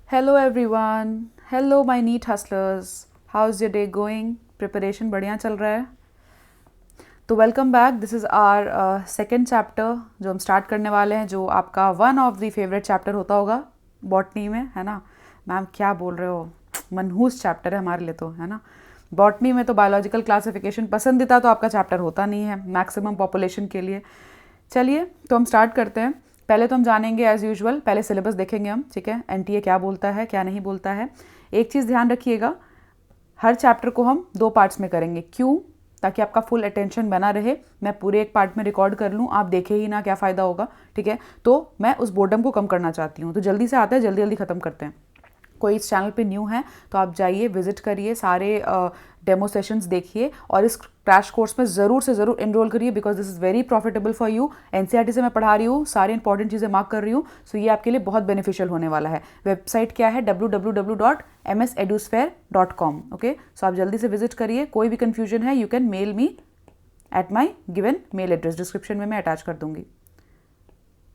Hello everyone. Hello my neat hustlers. How's your day going? Preparation बढ़िया चल रहा है? तो welcome back. This is our second chapter जो हम स्टार्ट करने वाले हैं, जो आपका one of the favourite chapter होता होगा बॉटनी में, है ना? मैम क्या बोल रहे हो, मनहूस चैप्टर है हमारे लिए तो, है ना? बॉटनी में तो बायोलॉजिकल क्लासिफिकेशन पसंदीदा तो आपका चैप्टर होता नहीं है मैक्सिमम पॉपुलेशन के लिए. चलिए तो हम स्टार्ट करते हैं. पहले तो हम जानेंगे एज़ यूजुअल, पहले सिलेबस देखेंगे हम, ठीक है? एनटीए क्या बोलता है क्या नहीं बोलता है. एक चीज़ ध्यान रखिएगा, हर चैप्टर को हम 2 पार्ट्स में करेंगे. क्यों? ताकि आपका फुल अटेंशन बना रहे. मैं पूरे एक पार्ट में रिकॉर्ड कर लूँ, आप देखे ही ना, क्या फ़ायदा होगा, ठीक है? तो मैं उस बोर्डम को कम करना चाहती हूँ. तो जल्दी से आता है, जल्दी जल्दी ख़त्म करते हैं. कोई इस चैनल पे न्यू है तो आप जाइए, विजिट करिए, सारे डेमो सेशंस देखिए और इस क्रैश कोर्स में ज़रूर से ज़रूर एनरोल करिए, because this is very profitable for you. NCERT से मैं पढ़ा रही हूँ, सारी इंपॉर्टेंट चीज़ें मार्क कर रही हूँ, सो ये आपके लिए बहुत बेनिफिशियल होने वाला है. वेबसाइट क्या है? www.msedusphere.com. ओके, सो आप जल्दी से विजिट करिए. कोई भी कन्फ्यूजन है you can mail me at my given mail address, description में मैं अटैच कर दूंगी,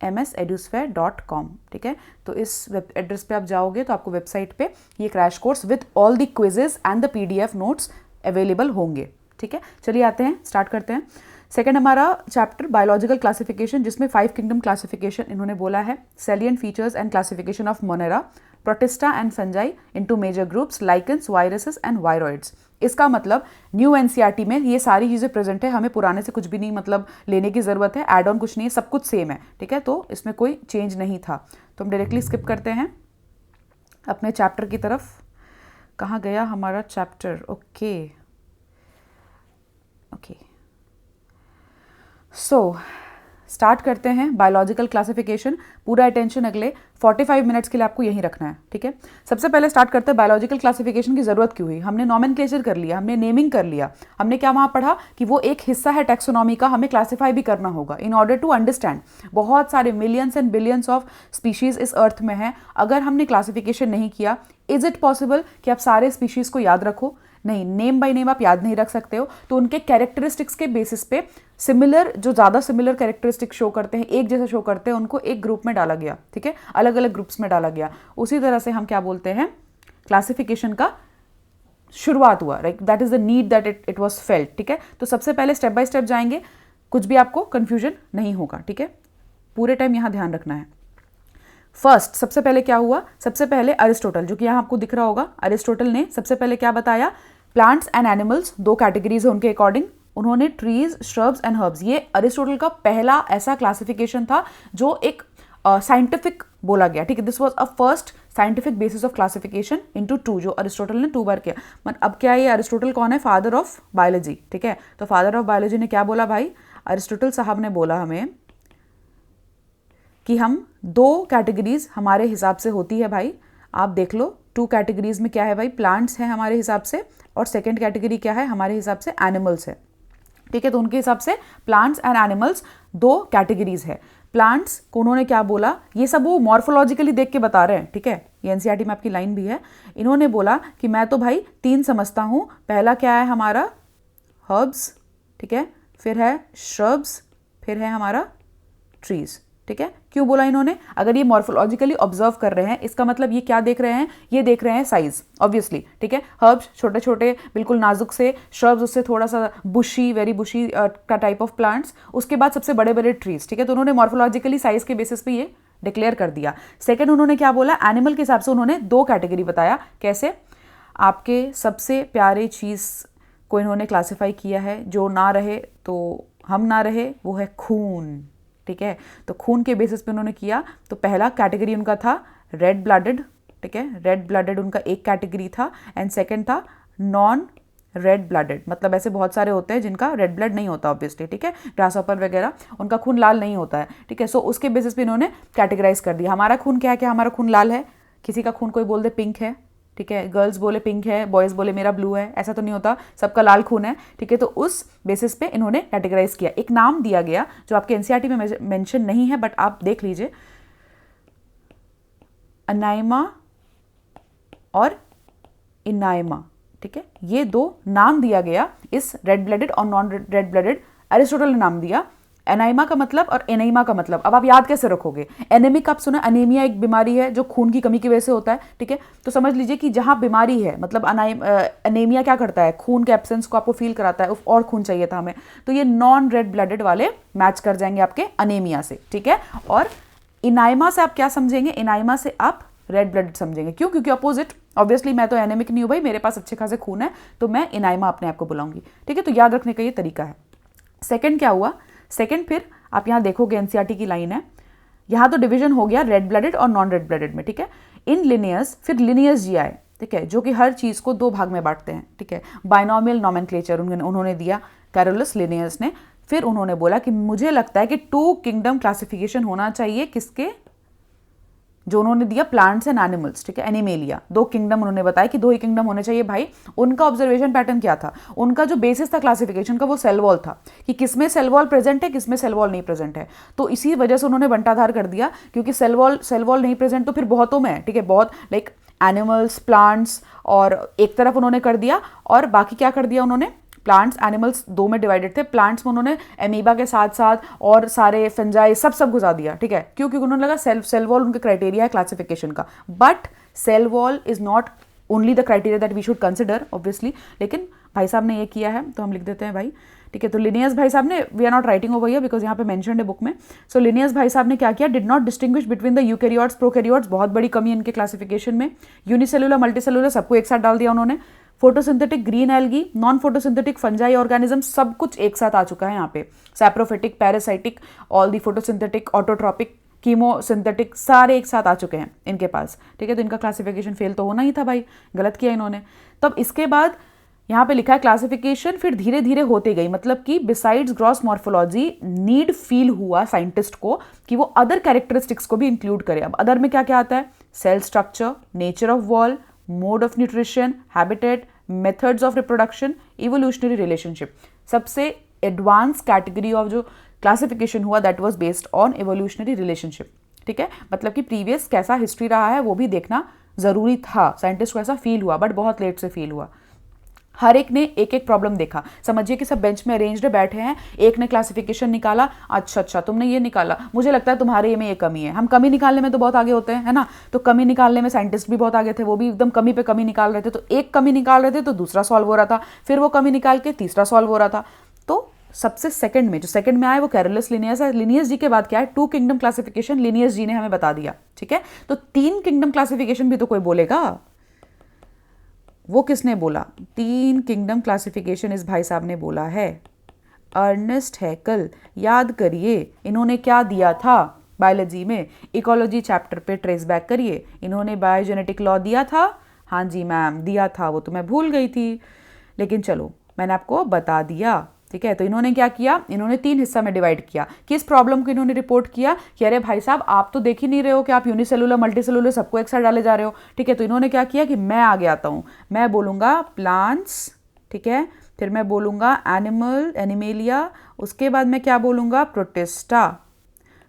msedusphere.com. ठीक है, तो इस वेब एड्रेस पे आप जाओगे तो आपको वेबसाइट पे ये crash course with all the quizzes and the PDF notes available होंगे. ठीक है, चलिए आते हैं, स्टार्ट करते हैं. सेकंड हमारा चैप्टर बायोलॉजिकल क्लासिफिकेशन, जिसमें 5 किंगडम क्लासिफिकेशन इन्होंने बोला है. Salient features and classification of Monera, Protista and fungi into major groups, lichens, viruses and viroids. इसका मतलब न्यू एनसीईआरटी में ये सारी चीज़ें प्रेजेंट है, हमें पुराने से कुछ भी नहीं मतलब लेने की ज़रूरत है, एड ऑन कुछ नहीं है, सब कुछ सेम है. ठीक है, तो इसमें कोई चेंज नहीं था. तो हम डायरेक्टली स्किप करते हैं अपने चैप्टर की तरफ. कहाँ गया हमारा chapter? Okay okay, so start करते हैं बायोलॉजिकल क्लासिफिकेशन. पूरा अटेंशन अगले 45 मिनट्स के लिए आपको यहीं रखना है. ठीक है, सबसे पहले स्टार्ट करते हैं बायोलॉजिकल क्लासिफिकेशन की ज़रूरत क्यों हुई. हमने नॉमेनक्लेचर कर लिया, हमने नेमिंग कर लिया, हमने क्या वहाँ पढ़ा कि वो एक हिस्सा है टैक्सोनॉमी का, हमें क्लासीफाई भी करना होगा इन ऑर्डर टू अंडरस्टैंड. बहुत सारे millions and billions of species इस अर्थ में है. अगर हमने क्लासिफिकेशन नहीं किया, इज इट पॉसिबल कि आप सारे स्पीशीज़ को याद रखो? नहीं, नेम बाय नेम आप याद नहीं रख सकते हो. तो उनके कैरेक्टरिस्टिक्स के बेसिस पे सिमिलर, जो ज़्यादा सिमिलर कैरेक्टरिस्टिक शो करते हैं, एक जैसे शो करते हैं, उनको एक ग्रुप में डाला गया. ठीक है, अलग अलग ग्रुप्स में डाला गया. उसी तरह से हम क्या बोलते हैं, क्लासिफिकेशन का शुरुआत हुआ. Right, that is the need that it was felt. ठीक है, तो सबसे पहले स्टेप बाय स्टेप जाएंगे, कुछ भी आपको कंफ्यूजन नहीं होगा. ठीक है, पूरे टाइम यहाँ ध्यान रखना है. फर्स्ट, सबसे पहले क्या हुआ? सबसे पहले अरिस्टोटल, जो कि यहाँ आपको दिख रहा होगा, अरिस्टोटल ने सबसे पहले क्या बताया? प्लांट्स एंड एनिमल्स, 2 कैटेगरीज है उनके अकॉर्डिंग. उन्होंने ट्रीज, श्रब्स एंड हर्ब्स, ये अरिस्टोटल का पहला ऐसा क्लासिफिकेशन था जो एक साइंटिफिक बोला गया. ठीक है, this was a first scientific basis of classification into 2, जो अरिस्टोटल ने 2 बार किया. अब क्या है, ये अरिस्टोटल कौन है? Father of biology. ठीक है, तो फादर ऑफ बायोलॉजी ने क्या बोला भाई? अरिस्टोटल साहब ने बोला हमें कि हम 2 कैटेगरीज हमारे हिसाब से होती है भाई. आप देख लो, 2 कैटेगरीज में क्या है भाई? प्लांट्स हैं हमारे हिसाब से, और सेकेंड कैटेगरी क्या है हमारे हिसाब से? एनिमल्स है. ठीक है, तो उनके हिसाब से प्लांट्स एंड एनिमल्स 2 कैटेगरीज है. प्लांट्स को उन्होंने क्या बोला? ये सब वो मॉर्फोलॉजिकली देख के बता रहे हैं. ठीक है, ये एनसीईआरटी में आपकी लाइन भी है. इन्होंने बोला कि मैं तो भाई 3 समझता हूँ. पहला क्या है हमारा? हर्ब्स. ठीक है, फिर है श्रब्स, फिर है हमारा ट्रीज. ठीक है, क्यों बोला इन्होंने? अगर ये मॉर्फोलॉजिकली ऑब्जर्व कर रहे हैं, इसका मतलब ये क्या देख रहे हैं? ये देख रहे हैं साइज, ऑब्वियसली. ठीक है, हर्ब्स छोटे छोटे बिल्कुल नाजुक से, श्रब्स उससे थोड़ा सा बुशी, वेरी बुशी का टाइप ऑफ प्लांट्स, उसके बाद सबसे बड़े बड़े ट्रीज. ठीक है, तो उन्होंने मॉर्फोलॉजिकली साइज के बेसिस पे ये डिक्लेयर कर दिया. सेकेंड, उन्होंने क्या बोला? एनिमल के हिसाब से उन्होंने 2 कैटेगरी बताया. कैसे? आपके सबसे प्यारे चीज़ को इन्होंने क्लासीफाई किया है, जो ना रहे तो हम ना रहे, वो है खून. ठीक है, तो खून के बेसिस पे उन्होंने किया. तो पहला कैटेगरी उनका था रेड ब्लडेड. ठीक है, रेड ब्लडेड उनका एक कैटेगरी था. एंड सेकंड था नॉन रेड ब्लडेड. मतलब ऐसे बहुत सारे होते हैं जिनका रेड ब्लड नहीं होता ऑब्वियसली. ठीक है, ग्रासहॉपर वगैरह, उनका खून लाल नहीं होता है. ठीक है, सो उसके बेसिस पे इन्होंने कैटेगराइज कर दिया. हमारा खून क्या है? क्या हमारा खून लाल है? किसी का खून कोई बोल दे पिंक है. ठीक है, गर्ल्स बोले पिंक है, बॉयज़ बोले मेरा ब्लू है, ऐसा तो नहीं होता, सबका लाल खून है. ठीक है, तो उस बेसिस पे इन्होंने कैटेगराइज किया. एक नाम दिया गया जो आपके एनसीईआरटी में मेंशन नहीं है, बट आप देख लीजिए, अनाइमा और इनाइमा. ठीक है, ये 2 नाम दिया गया इस रेड ब्लडेड और नॉन रेड ब्लडेड. अरिस्टोटल ने नाम दिया. एनाइमा का मतलब और एनीमा का मतलब अब आप याद कैसे रखोगे? एनेमिक आप सुना, अनीमिया एक बीमारी है जो खून की कमी की वजह से होता है, ठीक है। तो समझ लीजिए कि जहां बीमारी है, मतलब अनीमिया क्या करता है, खून के एब्सेंस को आपको फील कराता है, और खून चाहिए था हमें, तो ये नॉन रेड ब्लडेड वाले मैच कर जाएंगे आपके अनीमिया से, ठीक है। और इनाइमा से आप क्या समझेंगे? इनाइमा से आप रेड ब्लड समझेंगे। क्यों? क्योंकि अपोजिट, ऑब्वियसली मैं तो एनेमिक नहीं हूं भाई, मेरे पास अच्छे खासे खून है, तो मैं इनाइमा अपने आप को बुलाऊंगी, ठीक है। तो याद रखने का ये तरीका है। सेकंड क्या हुआ? सेकंड फिर आप यहां देखोगे एनसीईआरटी की लाइन है, यहां तो डिवीजन हो गया रेड ब्लडेड और नॉन रेड ब्लडेड में, ठीक है। इन लिनियस फिर लिनियस जी आए, ठीक है, जो कि हर चीज को दो भाग में बांटते हैं, ठीक है। बाइनोमियल नोमेनक्लेचर उन्होंने दिया कैरोलस लिनियस ने। फिर उन्होंने बोला कि मुझे लगता है कि 2 किंगडम क्लासिफिकेशन होना चाहिए, किसके? जो उन्होंने दिया प्लांट्स एंड एनिमल्स, ठीक है, एनिमेलिया। 2 किंगडम उन्होंने बताया कि 2 ही किंगडम होने चाहिए भाई। उनका ऑब्जर्वेशन पैटर्न क्या था? उनका जो बेसिस था क्लासिफिकेशन का वो सेल वॉल था, कि किसमें सेल वॉल प्रेजेंट है, किसमें सेल वॉल नहीं प्रेजेंट है। तो इसी वजह से उन्होंने बंटाधार कर दिया, क्योंकि सेल वॉल नहीं प्रेजेंट तो फिर बहुतों में है, ठीक है, बहुत लाइक एनिमल्स, प्लांट्स, और एक तरफ उन्होंने कर दिया, और बाकी क्या कर दिया उन्होंने? प्लांट्स एनिमल्स 2 में डिवाइडेड थे, प्लांट्स में उन्होंने एमीबा के साथ साथ और सारे फंजाई सब घुसा दिया, ठीक है। क्यों? क्योंकि उन्होंने लगा सेल वॉल उनका क्राइटेरिया है क्लासिफिकेशन का। But cell wall is not only the criteria that we should consider obviously, लेकिन भाई साहब ने ये किया है, तो हम लिख देते हैं भाई, ठीक है। तो लिनियस भाई साहब ने, we are not writing over here because यहाँ पे मेंशन्ड है बुक में। सो लिनियस भाई साहब ने क्या किया? Did not distinguish between the eukaryotes prokaryotes, बहुत बड़ी कमी इनके क्लासिफिकेशन में। यूनिसेलुलर मल्टीसेलुलर सबको एक साथ डाल दिया उन्होंने। Photosynthetic green algae, non photosynthetic fungi organism, सब कुछ एक साथ आ चुका है यहाँ पे। Saprophytic, parasitic, all the photosynthetic, autotrophic, chemosynthetic, सारे एक साथ आ चुके हैं इनके पास, ठीक है। तो इनका क्लासिफिकेशन फेल तो होना ही था भाई, गलत किया इन्होंने। तब इसके बाद यहाँ पे लिखा है क्लासिफिकेशन फिर धीरे धीरे होते गई, मतलब कि besides gross morphology need feel हुआ साइंटिस्ट को कि वो अदर कैरेक्टरिस्टिक्स को भी इंक्लूड करे। अब अदर में क्या क्या आता है? Cell structure, nature of wall, mode of nutrition, habitat, methods of reproduction, evolutionary relationship. सबसे एडवांस कैटेगरी ऑफ जो क्लासिफिकेशन हुआ that was based on evolutionary relationship, ठीक है। मतलब कि प्रीवियस कैसा हिस्ट्री रहा है वो भी देखना जरूरी था, साइंटिस्ट को ऐसा फील हुआ, बट बहुत लेट से फील हुआ। हर एक ने एक एक प्रॉब्लम देखा। समझिए कि सब बेंच में अरेंज्ड बैठे हैं, एक ने क्लासिफिकेशन निकाला, अच्छा तुमने ये निकाला, मुझे लगता है तुम्हारे में ये कमी है। हम कमी निकालने में तो बहुत आगे होते हैं, है ना। तो कमी निकालने में साइंटिस्ट भी बहुत आगे थे, वो भी एकदम कमी पे कमी निकाल रहे थे। तो एक कमी निकाल रहे थे तो दूसरा सॉल्व हो रहा था, फिर वो कमी निकाल के तीसरा सॉल्व हो रहा था। तो सबसे सेकंड में, जो सेकंड में आया वो कैरोलस लिनियस है। लिनियस जी के बाद क्या है? 2 किंगडम क्लासिफिकेशन लिनियस जी ने हमें बता दिया, ठीक है। तो 3 किंगडम क्लासिफिकेशन भी तो कोई बोलेगा, वो किसने बोला? 3 किंगडम क्लासिफिकेशन इस भाई साहब ने बोला है, अर्नेस्ट हैकल। याद करिए इन्होंने क्या दिया था बायोलॉजी में, इकोलॉजी चैप्टर पे ट्रेस बैक करिए, इन्होंने बायोजेनेटिक लॉ दिया था। हाँ जी मैम दिया था, वो तो मैं भूल गई थी, लेकिन चलो मैंने आपको बता दिया, ठीक है। तो इन्होंने क्या किया? इन्होंने 3 हिस्सा में डिवाइड किया। किस प्रॉब्लम को इन्होंने रिपोर्ट किया कि अरे भाई साहब आप तो देख ही नहीं रहे हो कि आप यूनिसेलुलर मल्टीसेलुलर सबको एक साथ डाले जा रहे हो, ठीक है। तो इन्होंने क्या किया कि मैं आगे आता हूं, मैं बोलूंगा प्लांट्स, ठीक है, फिर मैं बोलूंगा एनिमल, एनिमेलिया, उसके बाद मैं क्या बोलूंगा? प्रोटिस्टा।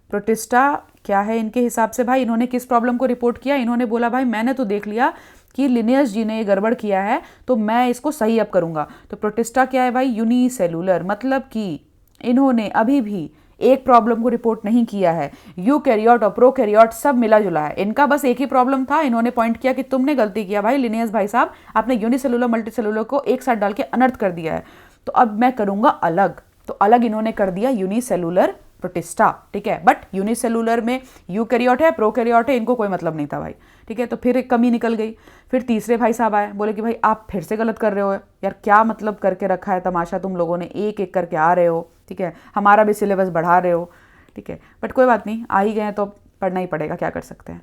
प्रोटिस्टा क्या है इनके हिसाब से भाई? इन्होंने किस प्रॉब्लम को रिपोर्ट किया? इन्होंने बोला भाई मैंने तो देख लिया कि लिनियस जी ने ये गड़बड़ किया है, तो मैं इसको सही अब करूंगा। तो प्रोटिस्टा क्या है भाई? यूनिसेलुलर, मतलब कि इन्होंने अभी भी एक प्रॉब्लम को रिपोर्ट नहीं किया है। यूकैरियोट और प्रोकैरियोट सब मिला जुला है, इनका बस एक ही प्रॉब्लम था। इन्होंने पॉइंट किया कि तुमने गलती किया भाई लिनियस भाई साहब, आपने यूनिसेलुलर मल्टीसेलुलर को एक साथ डाल के अनर्थ कर दिया है, तो अब मैं करूंगा अलग। तो अलग इन्होंने कर दिया यूनिसेलुलर प्रोटिस्टा, ठीक है। बट यूनिसेलुलर में यूकैरियोट है, प्रोकैरियोट है, इनको कोई मतलब नहीं था भाई, ठीक है। तो फिर एक कमी निकल गई। फिर तीसरे भाई साहब आए, बोले कि भाई आप फिर से गलत कर रहे हो यार, क्या मतलब करके रखा है तमाशा, तुम लोगों ने एक एक करके आ रहे हो, ठीक है, हमारा भी सिलेबस बढ़ा रहे हो, ठीक है। बट कोई बात नहीं, आ ही गए तो पढ़ना ही पड़ेगा, क्या कर सकते हैं।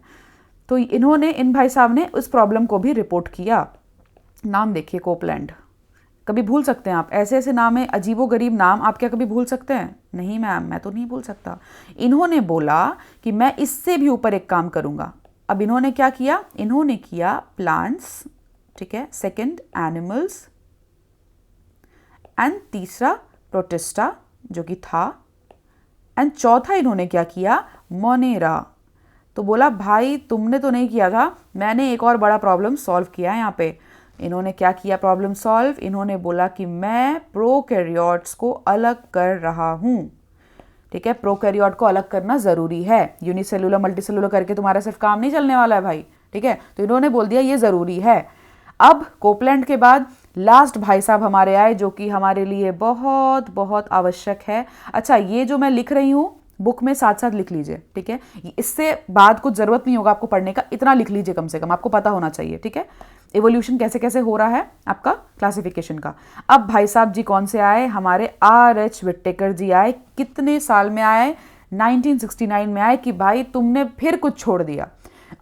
तो इन्होंने, इन भाई साहब ने उस प्रॉब्लम को भी रिपोर्ट किया। नाम देखिए कोपलैंड, कभी भूल सकते हैं आप? ऐसे ऐसे नाम है, अजीबोगरीब नाम, आप क्या कभी भूल सकते हैं? नहीं मैम, मैं तो नहीं भूल सकता। इन्होंने बोला कि मैं इससे भी ऊपर एक काम करूंगा। अब इन्होंने क्या किया? इन्होंने किया प्लांट्स, ठीक है, सेकंड एनिमल्स, एंड तीसरा प्रोटिस्टा जो कि था, एंड चौथा इन्होंने क्या किया? मोनेरा। तो बोला भाई तुमने तो नहीं किया था, मैंने एक और बड़ा प्रॉब्लम सॉल्व किया है यहाँ पे। इन्होंने क्या किया प्रॉब्लम सॉल्व? इन्होंने बोला कि मैं प्रोकैरियोट्स को अलग कर रहा हूं। ठीक है, प्रोकैरियोट को अलग करना ज़रूरी है। यूनिसेलुलर मल्टीसेलुलर करके तुम्हारा सिर्फ काम नहीं चलने वाला है भाई, ठीक है। तो इन्होंने बोल दिया ये ज़रूरी है। अब कोपलैंड के बाद लास्ट भाई साहब हमारे आए, जो कि हमारे लिए बहुत बहुत आवश्यक है। अच्छा, ये जो मैं लिख रही हूँ बुक में साथ साथ लिख लीजिए, ठीक है। इससे बाद कुछ ज़रूरत नहीं होगा आपको पढ़ने का, इतना लिख लीजिए कम से कम, आपको पता होना चाहिए, ठीक है। एवोल्यूशन कैसे कैसे हो रहा है आपका क्लासिफिकेशन का। अब भाई साहब जी कौन से आए, हमारे R.H. विटेकर जी आए। कितने साल में आए, 1969 में आए कि भाई तुमने फिर कुछ छोड़ दिया।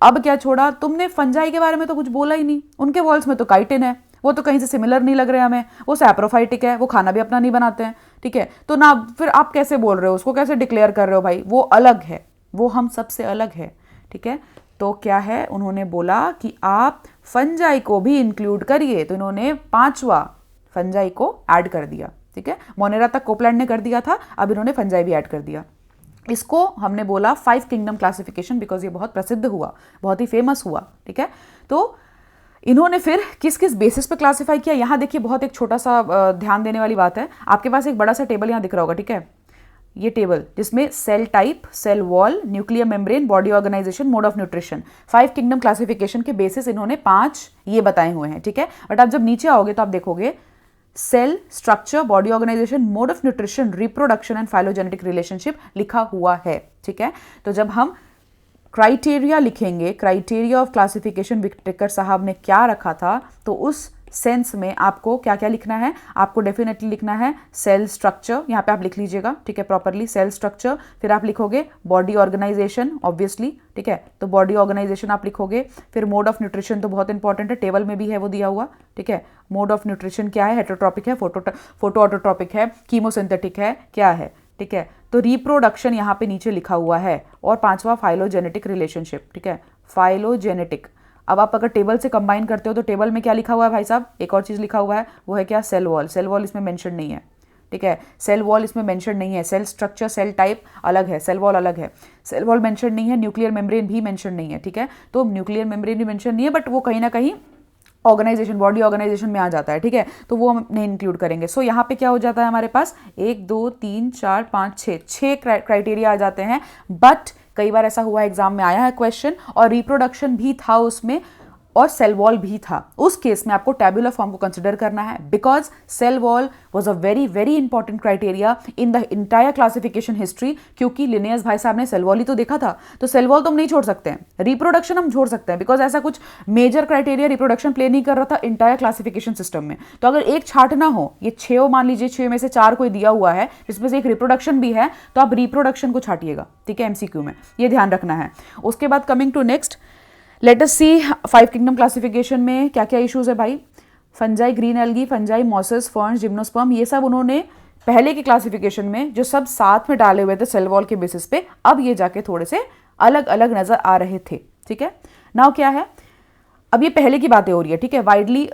अब क्या छोड़ा तुमने, फंजाई के बारे में तो कुछ बोला ही नहीं। उनके वॉल्स में तो काइटिन है, वो तो कहीं से सिमिलर नहीं लग रहे हमें, वो सैप्रोफाइटिक है, वो खाना भी अपना नहीं बनाते हैं, ठीक है। तो ना फिर आप कैसे बोल रहे हो, उसको कैसे डिक्लेयर कर रहे हो भाई, वो अलग है, वो हम सबसे अलग है, ठीक है। तो क्या है, उन्होंने बोला कि आप फंजाई को भी इंक्लूड करिए। तो इन्होंने 5वां फंजाई को ऐड कर दिया, ठीक है। मोनेरा तक कोपलैंड ने कर दिया था, अब इन्होंने फंजाई भी ऐड कर दिया। इसको हमने बोला 5 किंगडम क्लासिफिकेशन, बिकॉज ये बहुत प्रसिद्ध हुआ, बहुत ही फेमस हुआ, ठीक है। तो इन्होंने फिर किस किस बेसिस पे क्लासिफाई किया, यहाँ देखिए बहुत एक छोटा सा ध्यान देने वाली बात है। आपके पास एक बड़ा सा टेबल यहाँ दिख रहा होगा, ठीक है, ये टेबल जिसमें cell type, cell wall, nuclear membrane, body organisation, mode of nutrition, 5 kingdom classification के बेसिस इन्होंने 5 ये बताए हुए हैं, ठीक है। बट आप जब नीचे आओगे तो आप देखोगे cell structure, body organisation, mode of nutrition, reproduction and phylogenetic relationship लिखा हुआ है, ठीक है। तो जब हम क्राइटेरिया लिखेंगे, क्राइटेरिया ऑफ क्लासिफिकेशन विटेकर साहब ने क्या रखा था, तो उस सेंस में आपको क्या क्या लिखना है, आपको डेफिनेटली लिखना है सेल स्ट्रक्चर, यहाँ पे आप लिख लीजिएगा, ठीक है, प्रॉपरली सेल स्ट्रक्चर। फिर आप लिखोगे बॉडी ऑर्गेनाइजेशन, ऑब्वियसली, ठीक है, तो बॉडी ऑर्गेनाइजेशन आप लिखोगे। फिर मोड ऑफ न्यूट्रिशन तो बहुत इंपॉर्टेंट है, टेबल में भी है वो दिया हुआ, ठीक है। मोड ऑफ न्यूट्रिशन क्या है, हेटेरोट्रॉपिक है, फोटो ऑटोट्रॉपिक है, कीमोसिंथेटिक है, क्या है, ठीक है। तो रिप्रोडक्शन यहाँ पे नीचे लिखा हुआ है। और 5वां फाइलोजेनेटिक रिलेशनशिप, ठीक है, फाइलोजेनेटिक। अब आप अगर टेबल से कंबाइन करते हो तो टेबल में क्या लिखा हुआ है भाई साहब, एक और चीज़ लिखा हुआ है, वो है क्या, सेल वॉल। सेल वॉल इसमें मेंशन नहीं है, ठीक है, सेल वॉल इसमें मेंशन नहीं है। सेल स्ट्रक्चर, सेल टाइप अलग है, सेल वॉल अलग है, सेल वॉल मेंशन नहीं है। न्यूक्लियर मेम्ब्रेन भी मेंशन नहीं है, ठीक है। तो न्यूक्लियर मेम्ब्रेन भी मेंशन नहीं है, बट वो कहीं ना कहीं ऑर्गेनाइजेशन, बॉडी ऑर्गेनाइजेशन में आ जाता है, ठीक है, तो वो हम नहीं इंक्लूड करेंगे। सो यहाँ पे क्या हो जाता है, हमारे पास 1 2 3 4 5 6 क्राइटेरिया आ जाते हैं। बट कई बार ऐसा हुआ एग्जाम में आया है क्वेश्चन, और रिप्रोडक्शन भी था उसमें, और सेल वॉल भी था। उस केस में आपको टैबुलर फॉर्म को कंसिडर करना है, because cell wall was a very very important criteria in the entire classification history. क्योंकि लिनियस भाई साहब ने सेल वॉल ही तो देखा था, तो सेल वॉल तो हम नहीं छोड़ सकते हैं, रिप्रोडक्शन हम छोड़ सकते हैं, बिकॉज ऐसा कुछ मेजर क्राइटेरिया रिप्रोडक्शन प्ले नहीं कर रहा था इंटायर क्लासिफिकेशन सिस्टम में। तो अगर एक छांटना हो, ये 6 मान लीजिए, 6 में से 4 कोई दिया हुआ है जिसमें से एक रिप्रोडक्शन भी है, तो आप रिप्रोडक्शन को छाटिएगा, ठीक है, एमसीक्यू में, ये ध्यान रखना है। उसके बाद coming to next, let us see 5 kingdom classification में क्या क्या इश्यूज है भाई। Fungi, green algae, fungi, mosses, ferns, gymnosperm, ये सब उन्होंने पहले के क्लासिफिकेशन में जो सब साथ में डाले हुए थे सेल वॉल के बेसिस पे, अब ये जाके थोड़े से अलग अलग नजर आ रहे थे, ठीक है। नाउ क्या है, अब ये पहले की बातें हो रही है, ठीक है। Widely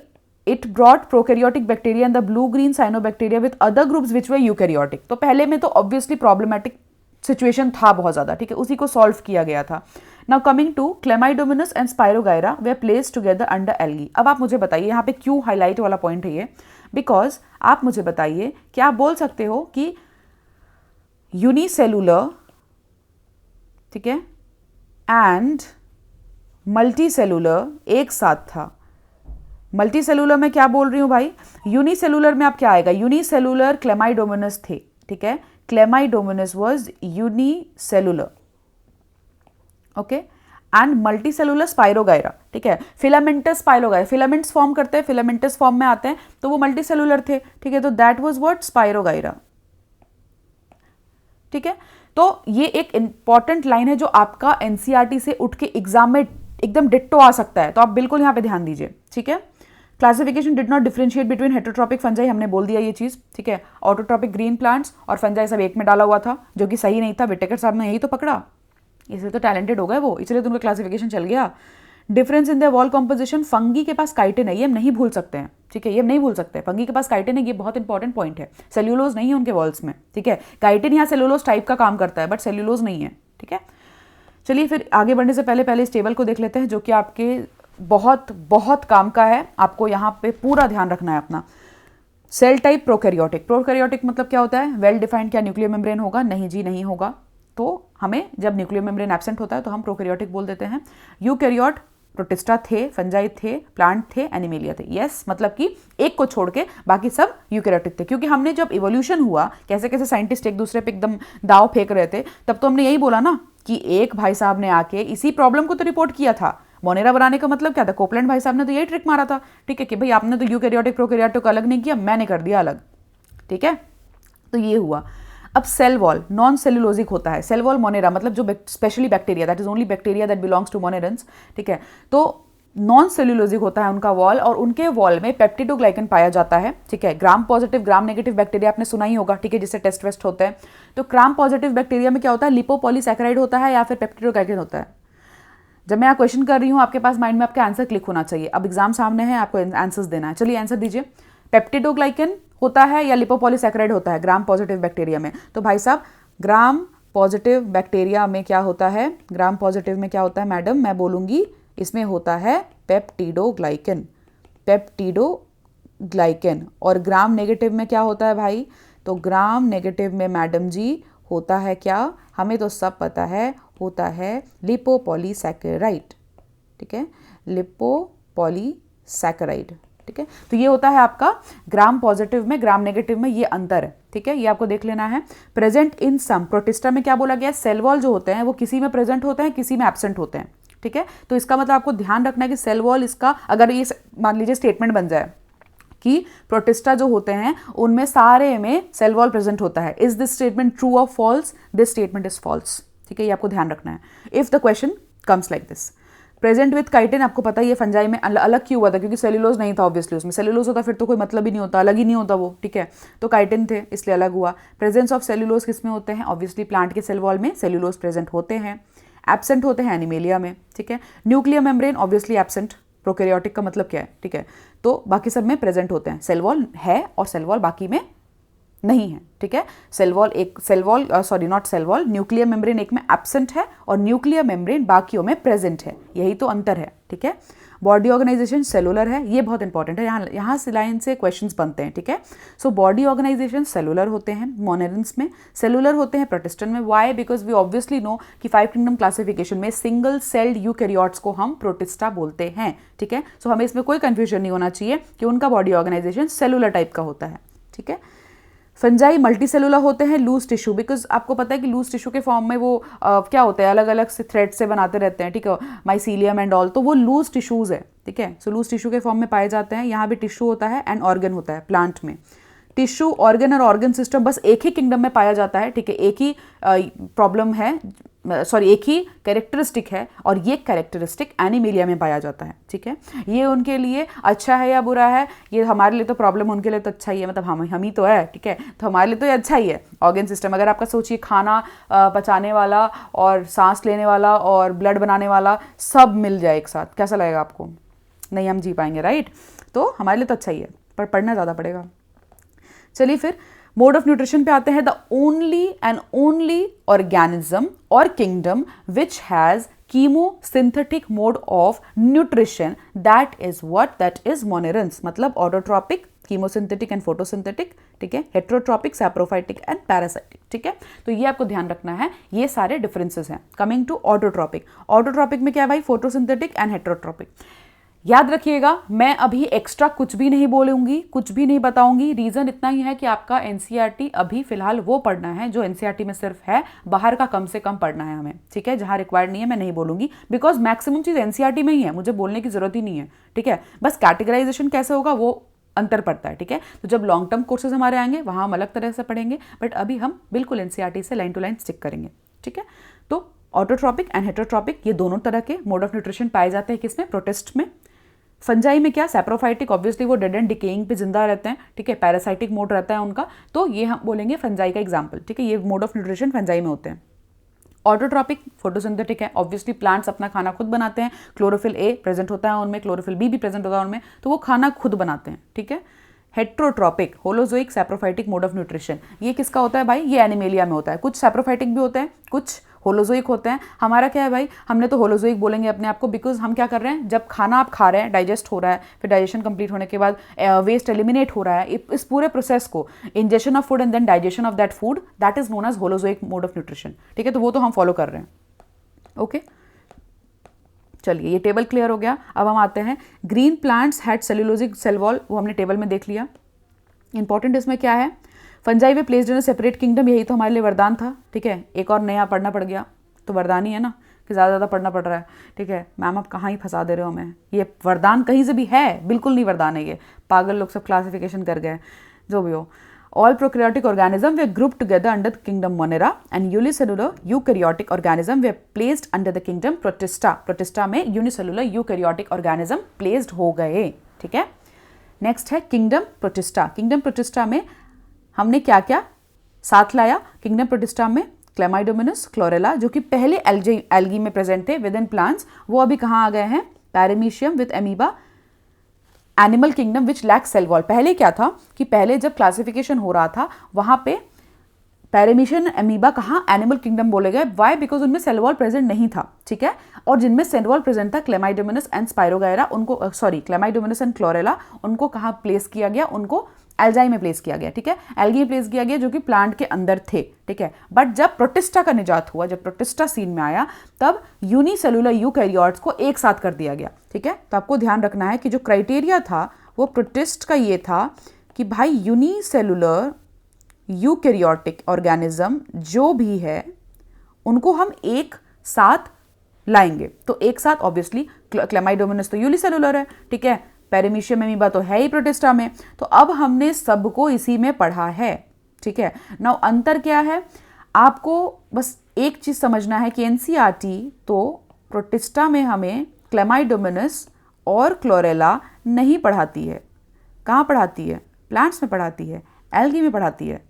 it brought prokaryotic bacteria and the blue green cyanobacteria with other groups which were eukaryotic. तो पहले में तो ऑब्वियसली प्रॉब्लमैटिक सिचुएशन था बहुत ज़्यादा, ठीक है, उसी को सॉल्व किया गया था। Now coming to chlamydomonas and spirogyra they placed together under algae. अब आप मुझे बताइए यहाँ पे क्यों हाईलाइट वाला पॉइंट है ये, बिकॉज आप मुझे बताइए कि आप बोल सकते हो कि यूनिसेलुलर, ठीक है, एंड मल्टीसेलुलर एक साथ था। मल्टीसेलुलर में क्या बोल रही हूं भाई, यूनिसेलुलर में आप क्या आएगा, यूनिसेलुलर क्लेमाइडोमिनस थे, ठीक है, chlamydomonas was unicellular, okay, and multicellular spirogyra, ठीक है, फिलामेंटस स्पाइरोगायरा, फिलामेंट्स फॉर्म करते हैं, फिलामेंटस फॉर्म में आते हैं, तो वो मल्टीसेलुलर थे, ठीक है, तो दैट वाज व्हाट, स्पाइरोगायरा, ठीक है। तो ये एक इंपॉर्टेंट लाइन है जो आपका एनसीईआरटी से उठ के एग्जाम में एकदम डिट्टो आ सकता है, तो आप बिल्कुल यहां पे ध्यान दीजिए, ठीक है। Classification did not differentiate between heterotrophic fungi, हमने बोल दिया ये चीज, ठीक है। ऑटोट्रॉपिक ग्रीन प्लांट्स और फंजाई सब एक में डाला हुआ था, जो कि सही नहीं था। विटेकर साहब ने यही तो पकड़ा, इसलिए तो टैलेंटेड हो गए वो, इसलिए तो उनका क्लासिफिकेशन चल गया। Difference in the wall composition, fungi के पास काइटिन है, ये हम नहीं भूल सकते हैं, ठीक है, ये हम नहीं भूल सकते, फंगी के पास काइटिन है, ये बहुत इंपॉर्टेंट पॉइंट है। सेल्यूलोज नहीं है उनके वॉल्स में, ठीक है, काइटिन यहाँ सेल्यूलोज टाइप का काम करता है, बट सेल्यूलोज नहीं है, ठीक है। चलिए फिर आगे बढ़ने से पहले इस टेबल को देख लेते हैं, जो कि आपके बहुत बहुत काम का है, आपको यहाँ पे पूरा ध्यान रखना है अपना। सेल टाइप प्रोकैरियोटिक, प्रोकैरियोटिक मतलब क्या होता है, वेल डिफाइंड क्या न्यूक्लियर मेम्ब्रेन होगा, नहीं जी नहीं होगा, तो हमें जब न्यूक्लियर मेम्ब्रेन एब्सेंट होता है तो हम प्रोकैरियोटिक बोल देते हैं। यूकैरियोट, प्रोटिस्टा थे, फंजाई थे, प्लांट थे, एनिमेलिया थे, यस मतलब कि एक को छोड़ के बाकी सब यूकैरियोटिक थे, क्योंकि हमने जब इवोल्यूशन हुआ, कैसे कैसे साइंटिस्ट एक दूसरे पे एकदम दाव फेंक रहे थे, तब तो हमने यही बोला ना कि एक भाई साहब ने आके इसी प्रॉब्लम को तो रिपोर्ट किया था। मोनेरा बनाने का मतलब क्या था, कोपलैंड भाई साहब ने तो यही ट्रिक मारा था, ठीक है, कि भाई आपने तो यूकैरियोटिक प्रोकैरियोटिक को अलग नहीं किया, मैंने कर दिया अलग, ठीक है, तो ये हुआ। अब सेल वॉल नॉन सेलुलोजिक होता है, सेल वॉल मोनेरा मतलब जो specially bacteria, that is only bacteria that belongs to monerans, ठीक है, तो नॉन सेलुलोजिक होता है उनका वॉल, और उनके वॉल में पेप्टिडोग्लाइकन पाया जाता है, ठीक है। Gram positive gram negative bacteria आपने सुना ही होगा, ठीक है, जिससे टेस्ट वेस्ट होते हैं। तो ग्राम पॉजिटिव बैक्टीरिया में क्या होता है, लिपोपॉलीसैकेराइड होता है या फिर पेप्टिडोग्लाइकन होता है। जब मैं यहाँ क्वेश्चन कर रही हूँ, आपके पास माइंड में आपका आंसर क्लिक होना चाहिए। अब एग्जाम सामने है, आपको आंसर्स देना है, चलिए आंसर दीजिए। पेप्टिडोग्लाइकन होता है या लिपोपॉलीसैकेराइड होता है ग्राम पॉजिटिव बैक्टीरिया में? तो भाई साहब ग्राम पॉजिटिव बैक्टीरिया में क्या होता है, ग्राम पॉजिटिव में क्या होता है मैडम, मैं बोलूँगी इसमें होता है पेप्टिडोग्लाइकन, पेप्टिडोग्लाइकन। और ग्राम नेगेटिव में क्या होता है भाई, तो ग्राम नेगेटिव में मैडम जी होता है क्या, हमें तो सब पता है, होता है लिपोपॉलीसैकेराइड, ठीक है, लिपोपॉलीसैकेराइड, ठीक है। तो ये होता है आपका ग्राम पॉजिटिव में, ग्राम नेगेटिव में ये अंतर है, ठीक है, ये आपको देख लेना है। प्रेजेंट इन सम, प्रोटिस्टा में क्या बोला गया, सेल वॉल जो होते हैं वो किसी में प्रेजेंट होते हैं, किसी में एब्सेंट होते हैं, ठीक है। तो इसका मतलब आपको ध्यान रखना है कि सेल वॉल इसका, अगर ये मान लीजिए स्टेटमेंट बन जाए कि प्रोटिस्टा जो होते हैं उनमें सारे में सेल वॉल प्रेजेंट होता है, इज दिस स्टेटमेंट ट्रू और false, this statement is false, ठीक है, ये आपको ध्यान रखना है। If the question comes like this. Present with chitin, आपको पता है ये फंजाई में अलग क्यों हुआ था, क्योंकि सेलुलोज नहीं था ऑब्वियसली, उसमें सेलुलोज होता फिर तो कोई मतलब ही नहीं होता, अलग ही नहीं होता वो, ठीक है, तो काइटिन थे इसलिए अलग हुआ। प्रेजेंस ऑफ सेलुलोज किस में होते हैं, ऑब्वियसली प्लांट के सेल वॉल में सेलुलोज प्रेजेंट होते हैं, एब्सेंट होते हैं एनिमेलिया में, ठीक है। Nuclear membrane obviously absent, prokaryotic का मतलब क्या है, ठीक है, तो बाकी सब में प्रेजेंट होते हैं, सेल वॉल है और सेल वॉल बाकी में नहीं है, ठीक है। सेल वॉल एक, cell wall sorry not cell wall, nuclear membrane एक में एब्सेंट है और न्यूक्लियर मेम्ब्रेन बाकियों में प्रेजेंट है, यही तो अंतर है, ठीक है। बॉडी ऑर्गेनाइजेशन सेलुलर है, ये बहुत इंपॉर्टेंट है, यहाँ से लाइन से क्वेश्चंस बनते हैं, ठीक है। सो बॉडी ऑर्गेनाइजेशन सेलुलर होते हैं मोनेरेंस में, सेलुलर होते हैं प्रोटिस्टन में। Why, because we obviously know कि 5 किंगडम क्लासिफिकेशन में सिंगल सेल्ड यूकैरियोट्स को हम प्रोटिस्टा बोलते हैं, ठीक है। सो हमें इसमें कोई कंफ्यूजन नहीं होना चाहिए कि उनका बॉडी ऑर्गेनाइजेशन सेलुलर टाइप का होता है, ठीक है। फंजाई मल्टी सेलुलर होते हैं, लूज टिश्यू, बिकॉज आपको पता है कि लूज टिश्यू के फॉर्म में वो क्या होता है, अलग अलग से थ्रेड से बनाते रहते हैं, ठीक है, माइसीलियम एंड ऑल, तो वो लूज टिश्यूज है, ठीक है। सो लूज टिश्यू के फॉर्म में पाए जाते हैं। यहाँ भी टिश्यू होता है एंड ऑर्गन होता है प्लांट में। टिश्यू, ऑर्गन और ऑर्गन सिस्टम बस एक ही किंगडम में पाया जाता है, ठीक है, एक ही प्रॉब्लम है, सॉरी एक ही कैरेक्टरिस्टिक है, और ये कैरेक्टरिस्टिक एनिमेलिया में पाया जाता है, ठीक है। ये उनके लिए अच्छा है या बुरा है, ये हमारे लिए तो प्रॉब्लम, उनके लिए तो अच्छा ही है, मतलब हम ही तो है, ठीक है, तो हमारे लिए तो ये अच्छा ही है। ऑर्गन सिस्टम अगर आपका सोचिए, खाना पचाने वाला और सांस लेने वाला और ब्लड बनाने वाला सब मिल जाए एक साथ, कैसा लगेगा आपको? नहीं हम जी पाएंगे, राइट। तो हमारे लिए तो अच्छा ही है, पर पढ़ना ज़्यादा पड़ेगा। चलिए फिर मोड ऑफ न्यूट्रिशन पे आते हैं। The only and only organism और kingdom which has chemosynthetic mode of nutrition, that is what, that is monerans, मतलब ऑटोट्रॉपिक, कीमोसिंथेटिक एंड फोटोसिंथेटिक, ठीक है, हेट्रोट्रॉपिक, सैप्रोफाइटिक एंड पैरासाइटिक, ठीक है। तो ये आपको ध्यान रखना है, ये सारे डिफरेंसेस हैं। कमिंग टू ऑटोट्रॉपिक, ऑटोट्रॉपिक में क्या है भाई, फोटोसिंथेटिक एंड हेट्रोट्रॉपिक। याद रखिएगा, मैं अभी एक्स्ट्रा कुछ भी नहीं बोलूंगी, कुछ भी नहीं बताऊंगी। रीजन इतना ही है कि आपका एनसीईआरटी अभी फिलहाल वो पढ़ना है जो एनसीईआरटी में सिर्फ है, बाहर का कम से कम पढ़ना है हमें, ठीक है। जहां रिक्वायर्ड नहीं है मैं नहीं बोलूंगी, बिकॉज मैक्सिमम चीज एनसीईआरटी में ही है, मुझे बोलने की जरूरत ही नहीं है, ठीक है। बस कैटेगराइजेशन कैसे होगा वो अंतर पड़ता है, ठीक है। तो जब लॉन्ग टर्म कोर्सेज हमारे आएंगे वहां हम अलग तरह से पढ़ेंगे, बट अभी हम बिल्कुल एनसीईआरटी से लाइन टू लाइन स्टिक करेंगे, ठीक है। तो ऑटोट्रॉपिक एंड हेट्रोट्रॉपिक, ये दोनों तरह के मोड ऑफ न्यूट्रिशन पाए जाते हैं किसमें, प्रोटिस्ट में। फंजाई में क्या, सैप्रोफाइटिक, ऑब्वियसली वो डेड एंड डिकेइंग पे जिंदा रहते हैं, ठीक है, पैरासाइटिक मोड रहता है उनका, तो ये हम बोलेंगे फंजाई का एग्जाम्पल, ठीक है। ये मोड ऑफ न्यूट्रिशन फंजाई में होते हैं। ऑटोट्रॉपिक फोटोसिंथेटिक है, ऑब्वियसली प्लांट्स अपना खाना खुद बनाते हैं, क्लोरोफिल ए प्रेजेंट होता है उनमें, क्लोरोफिल बी भी प्रेजेंट होता है उनमें, तो वो खाना खुद बनाते हैं, ठीक है। Heterotrophic, holozoic, saprophytic mode of nutrition, ये किसका होता है भाई, ये एनिमेलिया में होता है। कुछ सैप्रोफाइटिक भी होते हैं, कुछ होलोजोइक होते हैं। हमारा क्या है भाई, हमने तो होलोजोइक बोलेंगे अपने आप को, बिकॉज हम क्या कर रहे हैं, जब खाना आप खा रहे हैं, डाइजेस्ट हो रहा है, फिर डाइजेशन कंप्लीट होने के बाद वेस्ट एलिमिनेट हो रहा है, इस पूरे प्रोसेस को, ingestion of food and then digestion of that food, that is known as holozoic mode of nutrition. ठीक है, तो वो तो हम फॉलो कर रहे हैं। ओके, चलिए ये टेबल क्लियर हो गया। अब हम आते हैं green plants had cellulosic cell wall, वो हमने टेबल में देख लिया। इंपॉर्टेंट इसमें क्या है, fungi way placed in a separate kingdom, यही तो हमारे लिए वरदान था। ठीक है, एक और नया पढ़ना पड़ गया तो वरदान ही है ना कि ज़्यादा पढ़ना पड़ रहा है। ठीक है मैम, आप कहाँ ही फंसा दे रहे हो हमें, ये वरदान कहीं से भी है, बिल्कुल नहीं वरदान है ये, पागल लोग सब क्लासिफिकेशन कर गए, जो भी हो। All prokaryotic organisms were grouped together under the kingdom Monera and unicellular eukaryotic organisms were placed under the kingdom Protista. Protista में unicellular eukaryotic organism placed हो गए। ठीक है, नेक्स्ट है किंगडम प्रोटिस्टा। किंगडम प्रोटिस्टा में हमने क्या क्या साथ लाया, किंगडम प्रोटिस्टा में क्लेमाइडोमोनास, क्लोरेला जो कि पहले एल्गी में प्रेजेंट थे विद इन प्लांट्स, वो अभी कहाँ आ गए हैं, Paramecium with amoeba, animal kingdom which lack cell wall. पहले क्या था कि पहले जब क्लासिफिकेशन हो रहा था वहाँ पे पैरामीशियम एमीबा कहाँ एनिमल किंगडम बोले गए, वाई, बिकॉज उनमें सेल वॉल प्रेजेंट नहीं था। ठीक है, और जिनमें सेल वॉल प्रेजेंट था क्लेमाइडोमोनास एंड स्पाइरोगायरा, उनको क्लेमाइडोमोनास एंड क्लोरेला, उनको कहाँ प्लेस किया गया, उनको एल्जाई में प्लेस किया गया। ठीक है, एल्गी में प्लेस किया गया जो कि प्लांट के अंदर थे। ठीक है, बट जब प्रोटिस्टा का निजात हुआ, जब प्रोटिस्टा सीन में आया, तब यूनिसेलुलर यूकैरियोट्स को एक साथ कर दिया गया। ठीक है, तो आपको ध्यान रखना है कि जो क्राइटेरिया था वो प्रोटिस्ट का ये था कि भाई यूनिसेलुलर यूकैरियोटिक ऑर्गेनिज्म जो भी है उनको हम एक साथ लाएंगे। तो एक साथ ऑब्वियसली क्लेमाइडोमोनास तो यूनिसेलुलर है। ठीक है, पैरामीशियम एमीबा तो है ही प्रोटिस्टा में, तो अब हमने सबको इसी में पढ़ा है। ठीक है, नाउ अंतर क्या है, आपको बस एक चीज समझना है कि एनसीईआरटी तो प्रोटिस्टा में हमें क्लेमाइडोमोनास और क्लोरेला नहीं पढ़ाती है। कहाँ पढ़ाती है, प्लांट्स में पढ़ाती है, एल्गी में पढ़ाती है।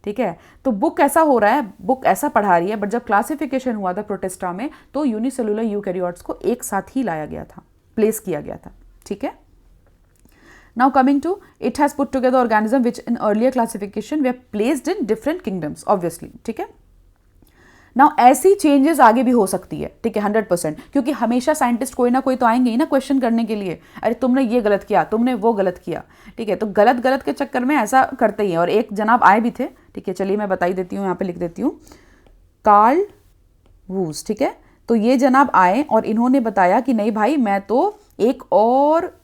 ठीक है, तो बुक ऐसा हो रहा है, बुक ऐसा पढ़ा रही है, बट जब क्लासिफिकेशन हुआ था प्रोटिस्टा में तो यूनिसेलुलर यूकैरियोट्स को एक साथ ही लाया गया था, प्लेस किया गया था। ठीक है, now coming to it has put together organism which in earlier classification were placed in different kingdoms obviously। ठीक है, now ऐसी चेंजेस आगे भी हो सकती है। ठीक है, 100%, क्योंकि हमेशा साइंटिस्ट कोई ना कोई तो आएंगे ही ना क्वेश्चन करने के लिए, अरे तुमने ये गलत किया, तुमने वो गलत किया। ठीक है, तो गलत गलत के चक्कर में ऐसा करते ही हैं, और एक जनाब आए भी थे। ठीक है, चलिए मैं बता ही देती हूँ, यहाँ पे लिख देती हूँ, कार्ल वूज। ठीक है, तो ये जनाब आए और इन्होंने बताया कि नहीं भाई, मैं तो एक और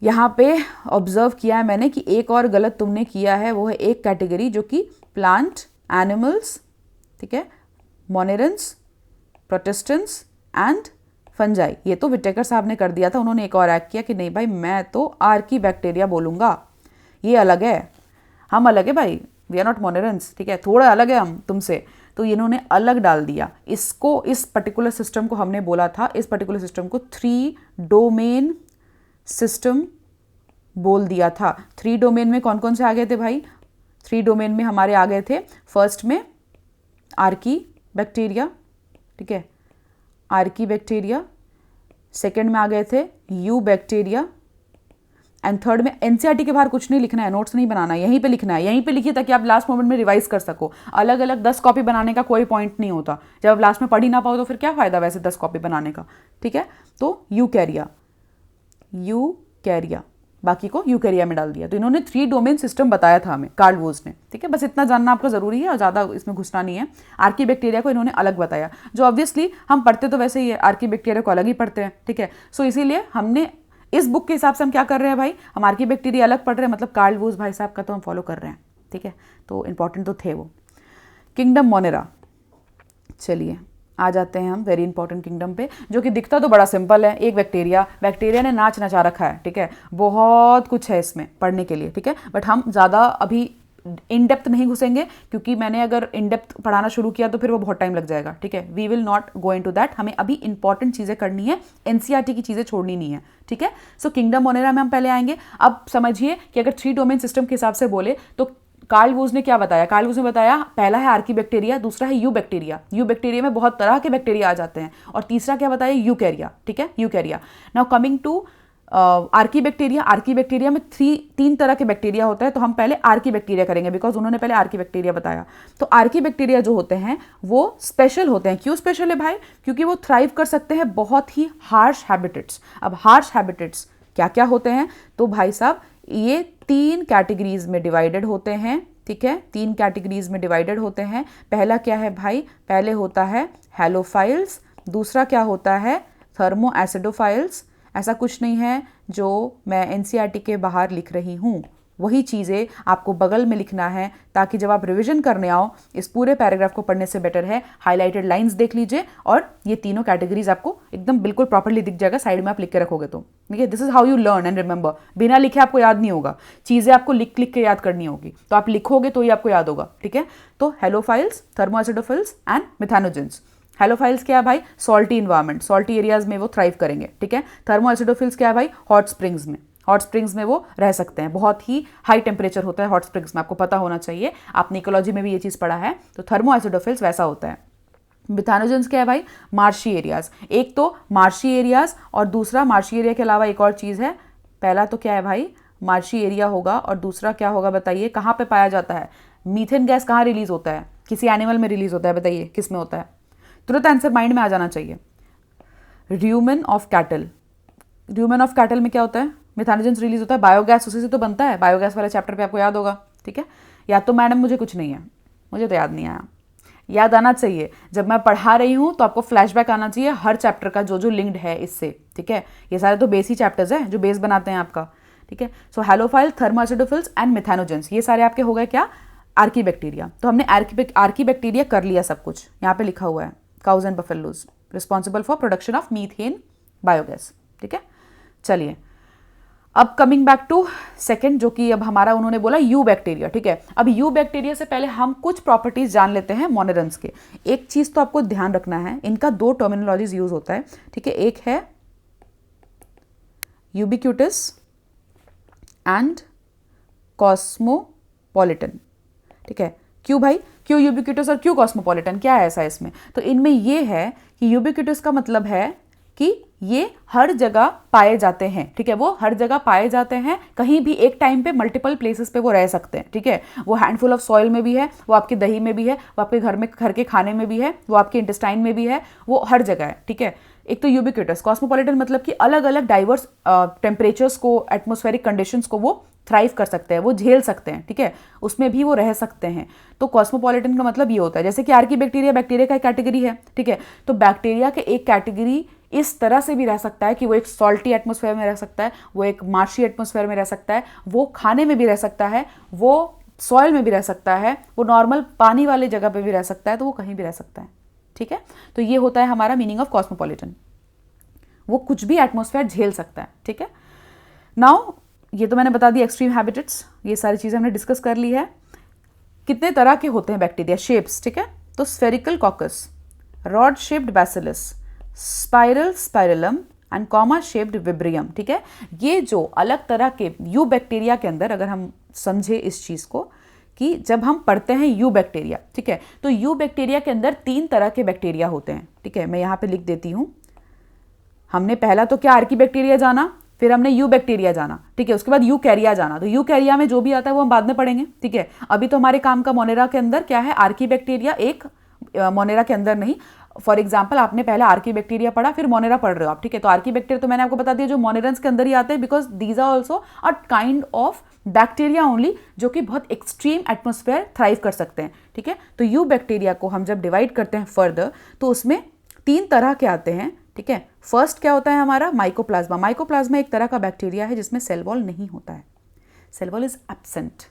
यहाँ पे ऑब्जर्व किया है मैंने कि एक और गलत तुमने किया है, वो है एक कैटेगरी जो कि प्लांट एनिमल्स, ठीक है, मोनेरेंस, प्रोटेस्टेंट्स एंड फंजाई। ये तो विटेकर साहब ने कर दिया था, उन्होंने एक और ऐड किया कि नहीं भाई मैं तो आर्की बैक्टीरिया बोलूँगा, ये अलग है, हम अलग है भाई, वी आर नॉट मोनेरेंस। ठीक है, थोड़ा अलग है हम तुमसे, तो इन्होंने अलग डाल दिया इसको। इस पर्टिकुलर सिस्टम को हमने बोला था, इस पर्टिकुलर सिस्टम को 3 डोमेन सिस्टम बोल दिया था। 3 डोमेन में कौन कौन से आ गए थे भाई, 3 डोमेन में हमारे आ गए थे, फर्स्ट में आर्की बैक्टीरिया, ठीक है, आर्की बैक्टीरिया, सेकेंड में आ गए थे यू बैक्टीरिया, एंड थर्ड में एनसीईआरटी के बाहर कुछ नहीं लिखना है, नोट्स नहीं बनाना है, यहीं पे लिखना है, यहीं पे लिखिए ताकि आप लास्ट मोमेंट में रिवाइज कर सको। अलग अलग 10 कॉपी बनाने का कोई पॉइंट नहीं होता, जब आप लास्ट में पढ़ ही ना पाओ तो फिर क्या फायदा वैसे 10 कॉपी बनाने का। ठीक है, तो यूकैरिया, यूकैरिया, बाकी को यूकैरिया में डाल दिया। तो इन्होंने 3 डोमेन सिस्टम बताया था हमें, कार्ल वोज ने। ठीक है, बस इतना जानना आपको जरूरी है और ज़्यादा इसमें घुसना नहीं है। आर्की बैक्टीरिया को इन्होंने अलग बताया, जो ऑब्वियसली हम पढ़ते तो वैसे ही है, आर्की बैक्टीरिया को अलग ही पढ़ते हैं। ठीक है, सो इसीलिए हमने इस बुक के हिसाब से हम क्या कर रहे हैं भाई, हम आर्की बैक्टीरिया अलग पढ़ रहे हैं, मतलब कार्ल वोज भाई साहब का तो हम फॉलो कर रहे हैं। ठीक है, तो इंपॉर्टेंट तो थे वो। किंगडम मोनेरा, चलिए आ जाते हैं हम वेरी इंपॉर्टेंट किंगडम पे, जो कि दिखता तो बड़ा सिंपल है, एक बैक्टीरिया ने नाच नचा रखा है। ठीक है, बहुत कुछ है इसमें पढ़ने के लिए। ठीक है, बट हम ज़्यादा अभी इन डेप्थ नहीं घुसेंगे, क्योंकि मैंने अगर इन डेप्थ पढ़ाना शुरू किया तो फिर वो बहुत टाइम लग जाएगा। ठीक है, we will not go into that, हमें अभी इंपॉर्टेंट चीज़ें करनी है, एनसीईआरटी की चीज़ें छोड़नी नहीं है। ठीक है, सो किंगडम मोनेरा में हम पहले आएंगे। अब समझिए कि अगर 3 डोमेन सिस्टम के हिसाब से बोले तो कार्ल वूज ने क्या बताया, कार्ल वूज ने बताया पहला है आर्की बैक्टीरिया, दूसरा है यू बैक्टीरिया, यू बैक्टीरिया में बहुत तरह के बैक्टीरिया आ जाते हैं, और तीसरा क्या बताया, यूकैरिया। ठीक है, eukarya. Now coming to archaebacteria में तीन तरह के बैक्टीरिया होता है, तो हम पहले आर्की बैक्टीरिया करेंगे बिकॉज उन्होंने पहले आर्की बैक्टीरिया बताया। तो आर्की बैक्टीरिया जो होते हैं वो स्पेशल होते हैं। क्यों स्पेशल है भाई? क्योंकि वो थ्राइव कर सकते हैं बहुत ही हार्श हैबिटेट्स। अब हार्श हैबिटेट्स क्या क्या होते हैं? तो भाई साहब ये 3 कैटेगरीज में डिवाइडेड होते हैं, ठीक है, 3 कैटेगरीज में डिवाइडेड होते हैं। पहला क्या है भाई? पहले होता है हैलोफाइल्स, दूसरा क्या होता है? Thermo acidophiles. ऐसा कुछ नहीं है जो मैं एनसीईआरटी के बाहर लिख रही हूँ, वही चीज़ें आपको बगल में लिखना है ताकि जब आप रिवीजन करने आओ इस पूरे पैराग्राफ को पढ़ने से बेटर है हाईलाइटेड लाइंस देख लीजिए और ये तीनों कैटेगरीज आपको एकदम बिल्कुल प्रॉपर्ली दिख जाएगा, साइड में आप लिख के रखोगे तो ठीक है। This is how you learn and remember. बिना लिखे आपको याद नहीं होगा, चीज़ें आपको लिख लिख के याद करनी होगी, तो आप लिखोगे तो ही आपको याद होगा, ठीक है। तो हेलोफाइल्स, थर्मोएसिडोफिल्स एंड मिथानोजेंस। हेलोफाइल्स क्या है भाई? सॉल्टी इन्वायरमेंट, सॉल्टी एरियाज में वो थ्राइव करेंगे, ठीक है। थर्मोएसिडोफिल्स क्या है भाई? हॉट स्प्रिंग्स में, हॉट स्प्रिंग्स में वो रह सकते हैं। बहुत ही हाई टेम्परेचर होता है हॉट स्प्रिंग्स में, आपको पता होना चाहिए, आपने इकोलॉजी में भी ये चीज़ पढ़ा है। तो थर्मोएसिडोफिल्स वैसा होता है। मिथानोजेंस क्या है भाई? Marshy areas. एक तो मार्शी एरियाज और दूसरा मार्शी एरिया के अलावा एक और चीज़ है। पहला तो क्या है भाई? मार्शी एरिया होगा और दूसरा क्या होगा बताइए? कहाँ पे पाया जाता है? मीथेन गैस कहाँ रिलीज होता है? किसी एनिमल में रिलीज होता है, बताइए किस में होता है? तुरंत आंसर माइंड में आ जाना चाहिए। Rumen of cattle. Rumen of cattle में क्या होता है? मिथानोजेंस रिलीज होता है, बायोगैस उसी से तो बनता है। बायोगैस वाले चैप्टर पे आपको याद होगा, ठीक है। या तो मैडम मुझे कुछ नहीं है, मुझे तो याद नहीं आया, याद आना चाहिए। जब मैं पढ़ा रही हूँ तो आपको फ्लैशबैक आना चाहिए हर चैप्टर का जो जो लिंक्ड है इससे, ठीक है। ये सारे तो बेस ही चैप्टर्स है जो बेस बनाते हैं आपका, ठीक है। सो हेलोफाइल, थर्मोएसिडोफिल्स एंड मिथानोजेंस, ये सारे आपके हो गए क्या? Archie bacteria. तो हमने आर्की बैक्टीरिया कर लिया सब कुछ, यहाँ पे लिखा हुआ है cause and buffaloes responsible for production of methane biogas, ठीक है। चलिए अब कमिंग बैक टू सेकंड, जो कि अब हमारा उन्होंने बोला यू बैक्टीरिया, ठीक है। अब यू बैक्टीरिया से पहले हम कुछ प्रॉपर्टीज जान लेते हैं मोनेरन्स के। एक चीज तो आपको ध्यान रखना है, इनका 2 टर्मिनोलॉजीज यूज होता है, ठीक है। एक है यूबिक्यूटस एंड कॉस्मोपॉलिटन, ठीक है। क्यों भाई? क्यों यूबिक्यूटस और क्यों कॉस्मोपॉलिटन? क्या है ऐसा इसमें? तो इनमें ये है कि यूबिक्यूटस का मतलब है कि ये हर जगह पाए जाते हैं, ठीक है। वो हर जगह पाए जाते हैं, कहीं भी एक टाइम पे मल्टीपल प्लेसेस पे वो रह सकते हैं, ठीक है। वो हैंडफुल ऑफ सॉइल में भी है, वो आपके दही में भी है, वो आपके घर के खाने में भी है, वो आपके इंटेस्टाइन में भी है, वो हर जगह है, ठीक है। एक तो यूबिक्यूटस। कॉस्मोपॉलिटन मतलब कि अलग अलग डाइवर्स टेम्परेचर्स को, एटमॉस्फेरिक कंडीशंस को वो थ्राइव कर सकते हैं, वो झेल सकते हैं, ठीक है, उसमें भी वो रह सकते हैं। तो कॉस्मोपॉलिटन का मतलब ये होता है, जैसे कि आर्की बैक्टीरिया का एक कैटेगरी है, ठीक है। तो बैक्टीरिया के एक कैटेगरी इस तरह से भी रह सकता है कि वो एक सॉल्टी एटमॉस्फेयर में रह सकता है, वो एक मार्शी एटमॉस्फेयर में रह सकता है, वो खाने में भी रह सकता है, वो सॉइल में भी रह सकता है, वो नॉर्मल पानी वाली जगह पे भी रह सकता है, तो वो कहीं भी रह सकता है, ठीक है। तो ये होता है हमारा मीनिंग ऑफ कॉस्मोपॉलिटन, वो कुछ भी एटमॉस्फेयर झेल सकता है, ठीक है। नाउ ये तो मैंने बता दिया एक्सट्रीम हैबिटेट्स, ये सारी चीज़ें हमने डिस्कस कर ली है। कितने तरह के होते हैं बैक्टीरिया? शेप्स, ठीक है। तो spherical caucus, rod shaped bacillus, spiral spirillum and comma shaped विब्रियम, ठीक है। ये जो अलग तरह के यू बैक्टीरिया के अंदर, अगर हम समझे इस चीज़ को कि जब हम पढ़ते हैं यू बैक्टीरिया, ठीक है, तो यू बैक्टीरिया के अंदर 3 तरह के बैक्टीरिया होते हैं, ठीक है। मैं यहाँ पे लिख देती हूँ। हमने पहला तो क्या आर्की बैक्टीरिया जाना, फिर हमने यू बैक्टीरिया जाना, ठीक है, उसके बाद यू कैरिया जाना। तो यू कैरिया में जो भी आता है वो हम बाद में पढ़ेंगे, ठीक है। अभी तो हमारे काम का मोनेरा के अंदर क्या है? आर्की बैक्टीरिया, एक मोनेरा के अंदर नहीं। फॉर एग्जाम्पल आपने पहले आर्की बैक्टीरिया पढ़ा, फिर मोनेरा पढ़ रहे हो आप, ठीक है। तो आर्की बैक्टीरिया तो मैंने आपको बता दिया जो मोनेरन्स के अंदर ही आते हैं, because these are also a kind of bacteria only, जो कि बहुत एक्सट्रीम एटमॉस्फेयर थ्राइव कर सकते हैं, ठीक है। तो यू बैक्टीरिया को हम जब डिवाइड करते हैं फर्दर, तो उसमें 3 तरह के आते हैं, ठीक है। फर्स्ट क्या होता है हमारा? माइकोप्लाज्मा। माइकोप्लाज्मा एक तरह का बैक्टीरिया है जिसमें सेल वॉल नहीं होता है, सेल वॉल इज एब्सेंट,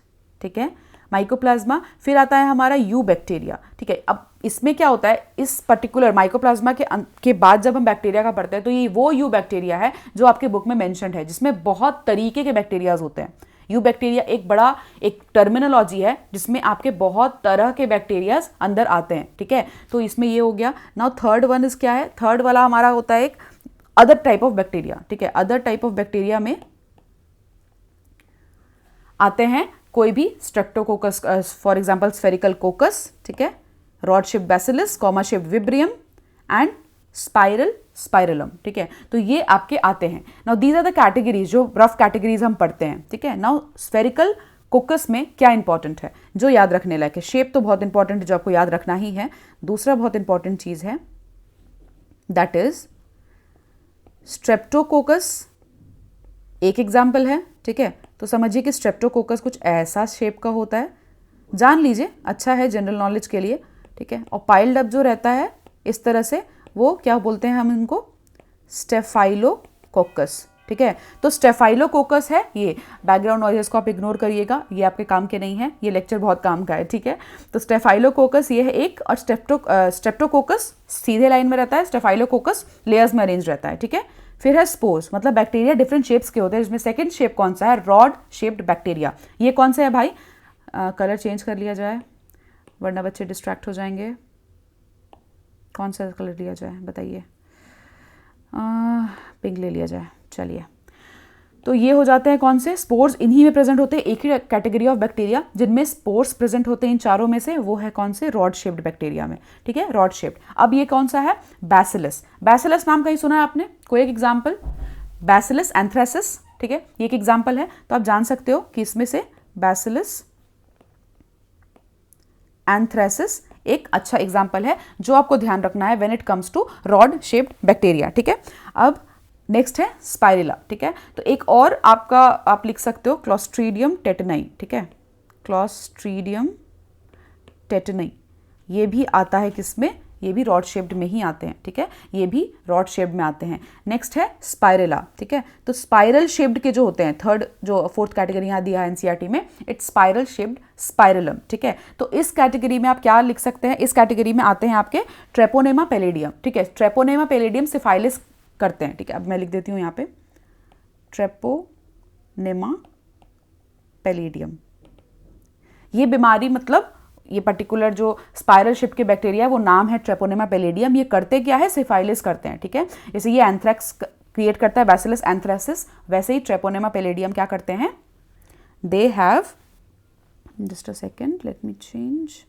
ठीक है, माइकोप्लाज्मा। फिर आता है हमारा यू बैक्टीरिया, ठीक है। अब इसमें क्या होता है? इस पर्टिकुलर माइकोप्लाज्मा के बाद जब हम बैक्टीरिया का पढ़ते हैं तो ये वो यू बैक्टीरिया है जो आपके बुक में मेंशन्ड है, जिसमें बहुत तरीके के बैक्टीरियाज होते हैं। यू बैक्टीरिया एक बड़ा एक टर्मिनोलॉजी है जिसमें आपके बहुत तरह के बैक्टीरियाज अंदर आते हैं, ठीक है। तो इसमें ये हो गया। नाउ थर्ड वन इज क्या है? थर्ड वाला हमारा होता है एक अदर टाइप ऑफ बैक्टीरिया, ठीक है। अदर टाइप ऑफ बैक्टीरिया में आते हैं कोई भी streptococcus, for example spherical coccus, ठीक है, rod shaped bacillus, comma shaped vibrium and spiral, spirillum, ठीक है। तो ये आपके आते हैं। Now these are the categories, जो रफ कैटेगरीज हम पढ़ते हैं, ठीक है। नाउ स्फेरिकल कोकस में क्या इंपॉर्टेंट है जो याद रखने लायक है? शेप तो बहुत इंपॉर्टेंट है जो आपको याद रखना ही है। दूसरा बहुत इंपॉर्टेंट चीज है दैट इज स्ट्रेप्टोकोकस, एक एग्जाम्पल है, ठीक है। तो समझिए कि स्ट्रेप्टोकोकस कुछ ऐसा शेप का होता है, जान लीजिए, अच्छा है जनरल नॉलेज के लिए, ठीक है। और पाइल्ड अप जो रहता है इस तरह से, वो क्या बोलते हैं हम इनको? स्टेफाइलोकोकस, ठीक है। तो स्टेफाइलोकोकस है ये। बैकग्राउंड नॉइजेस को आप इग्नोर करिएगा, ये आपके काम के नहीं है, ये लेक्चर बहुत काम का है, ठीक है। तो स्टेफाइलोकोकस ये है एक, और स्ट्रेप्टोकोकस सीधे लाइन में रहता है, स्टेफाइलोकोकस लेयर्स में अरेंज रहता है, ठीक है। फिर है स्पोर्स, मतलब बैक्टीरिया डिफरेंट शेप्स के होते हैं, जिसमें सेकंड शेप कौन सा है? Rod shaped bacteria. ये कौन सा है भाई? कलर चेंज कर लिया जाए वरना बच्चे डिस्ट्रैक्ट हो जाएंगे। कौन सा कलर लिया जाए बताइए? पिंक ले लिया जाए, चलिए। तो ये हो जाते हैं कौन से? स्पोर्स। इन्हीं में प्रेजेंट होते हैं, एक ही कैटेगरी ऑफ बैक्टीरिया जिनमें स्पोर्स प्रेजेंट होते हैं इन चारों में से, वो है कौन से? रॉड शेप्ड बैक्टीरिया में, ठीक है, रॉड शेप्ड। अब ये कौन सा है? बैसिलस। बैसिलस नाम कहीं सुना है आपने? कोई एक एग्जाम्पल? बैसिलस एंथ्रेसिस, ठीक है, ये एक एग्जाम्पल है। तो आप जान सकते हो कि इसमें से बैसिलस एंथ्रेसिस एक अच्छा एग्जाम्पल है जो आपको ध्यान रखना है when it comes to rod shaped bacteria, ठीक है। अब नेक्स्ट है स्पाइरेला, ठीक है। तो एक और आपका आप लिख सकते हो क्लोस्ट्रीडियम टेटनाई, ठीक है, क्लोस्ट्रीडियम टेटनाई, ये भी आता है किसमें? ये भी रॉड शेप्ड में ही आते हैं, ठीक है, ये भी रॉड शेप्ड में आते हैं। नेक्स्ट है स्पाइरेला, ठीक है। तो स्पाइरल शेप्ड के जो होते हैं, थर्ड जो फोर्थ कैटेगरी यहाँ दिया है एनसीईआरटी में, इट्स स्पाइरल शेप्ड स्पाइरलम, ठीक है। तो इस कैटेगरी में आप क्या लिख सकते हैं? इस कैटेगरी में आते हैं आपके ट्रेपोनेमा पैलेडियम, ठीक है। ट्रेपोनेमा पैलेडियम सिफाइलिस करते हैं, ठीक है। अब मैं लिख देती हूँ यहाँ पे ट्रेपोनेमा पैलेडियम। ये बीमारी, मतलब ये पर्टिकुलर जो स्पाइरल शेप के बैक्टीरिया, वो नाम है ट्रेपोनेमा पैलेडियम। ये करते क्या है? सिफाइलिस करते हैं, ठीक है। जैसे ये एंथ्रेक्स क्रिएट करता है, बैसिलस एंथ्रेसिस, वैसे ही ट्रेपोनेमा पैलेडियम क्या करते हैं? They have, just a second, let me change,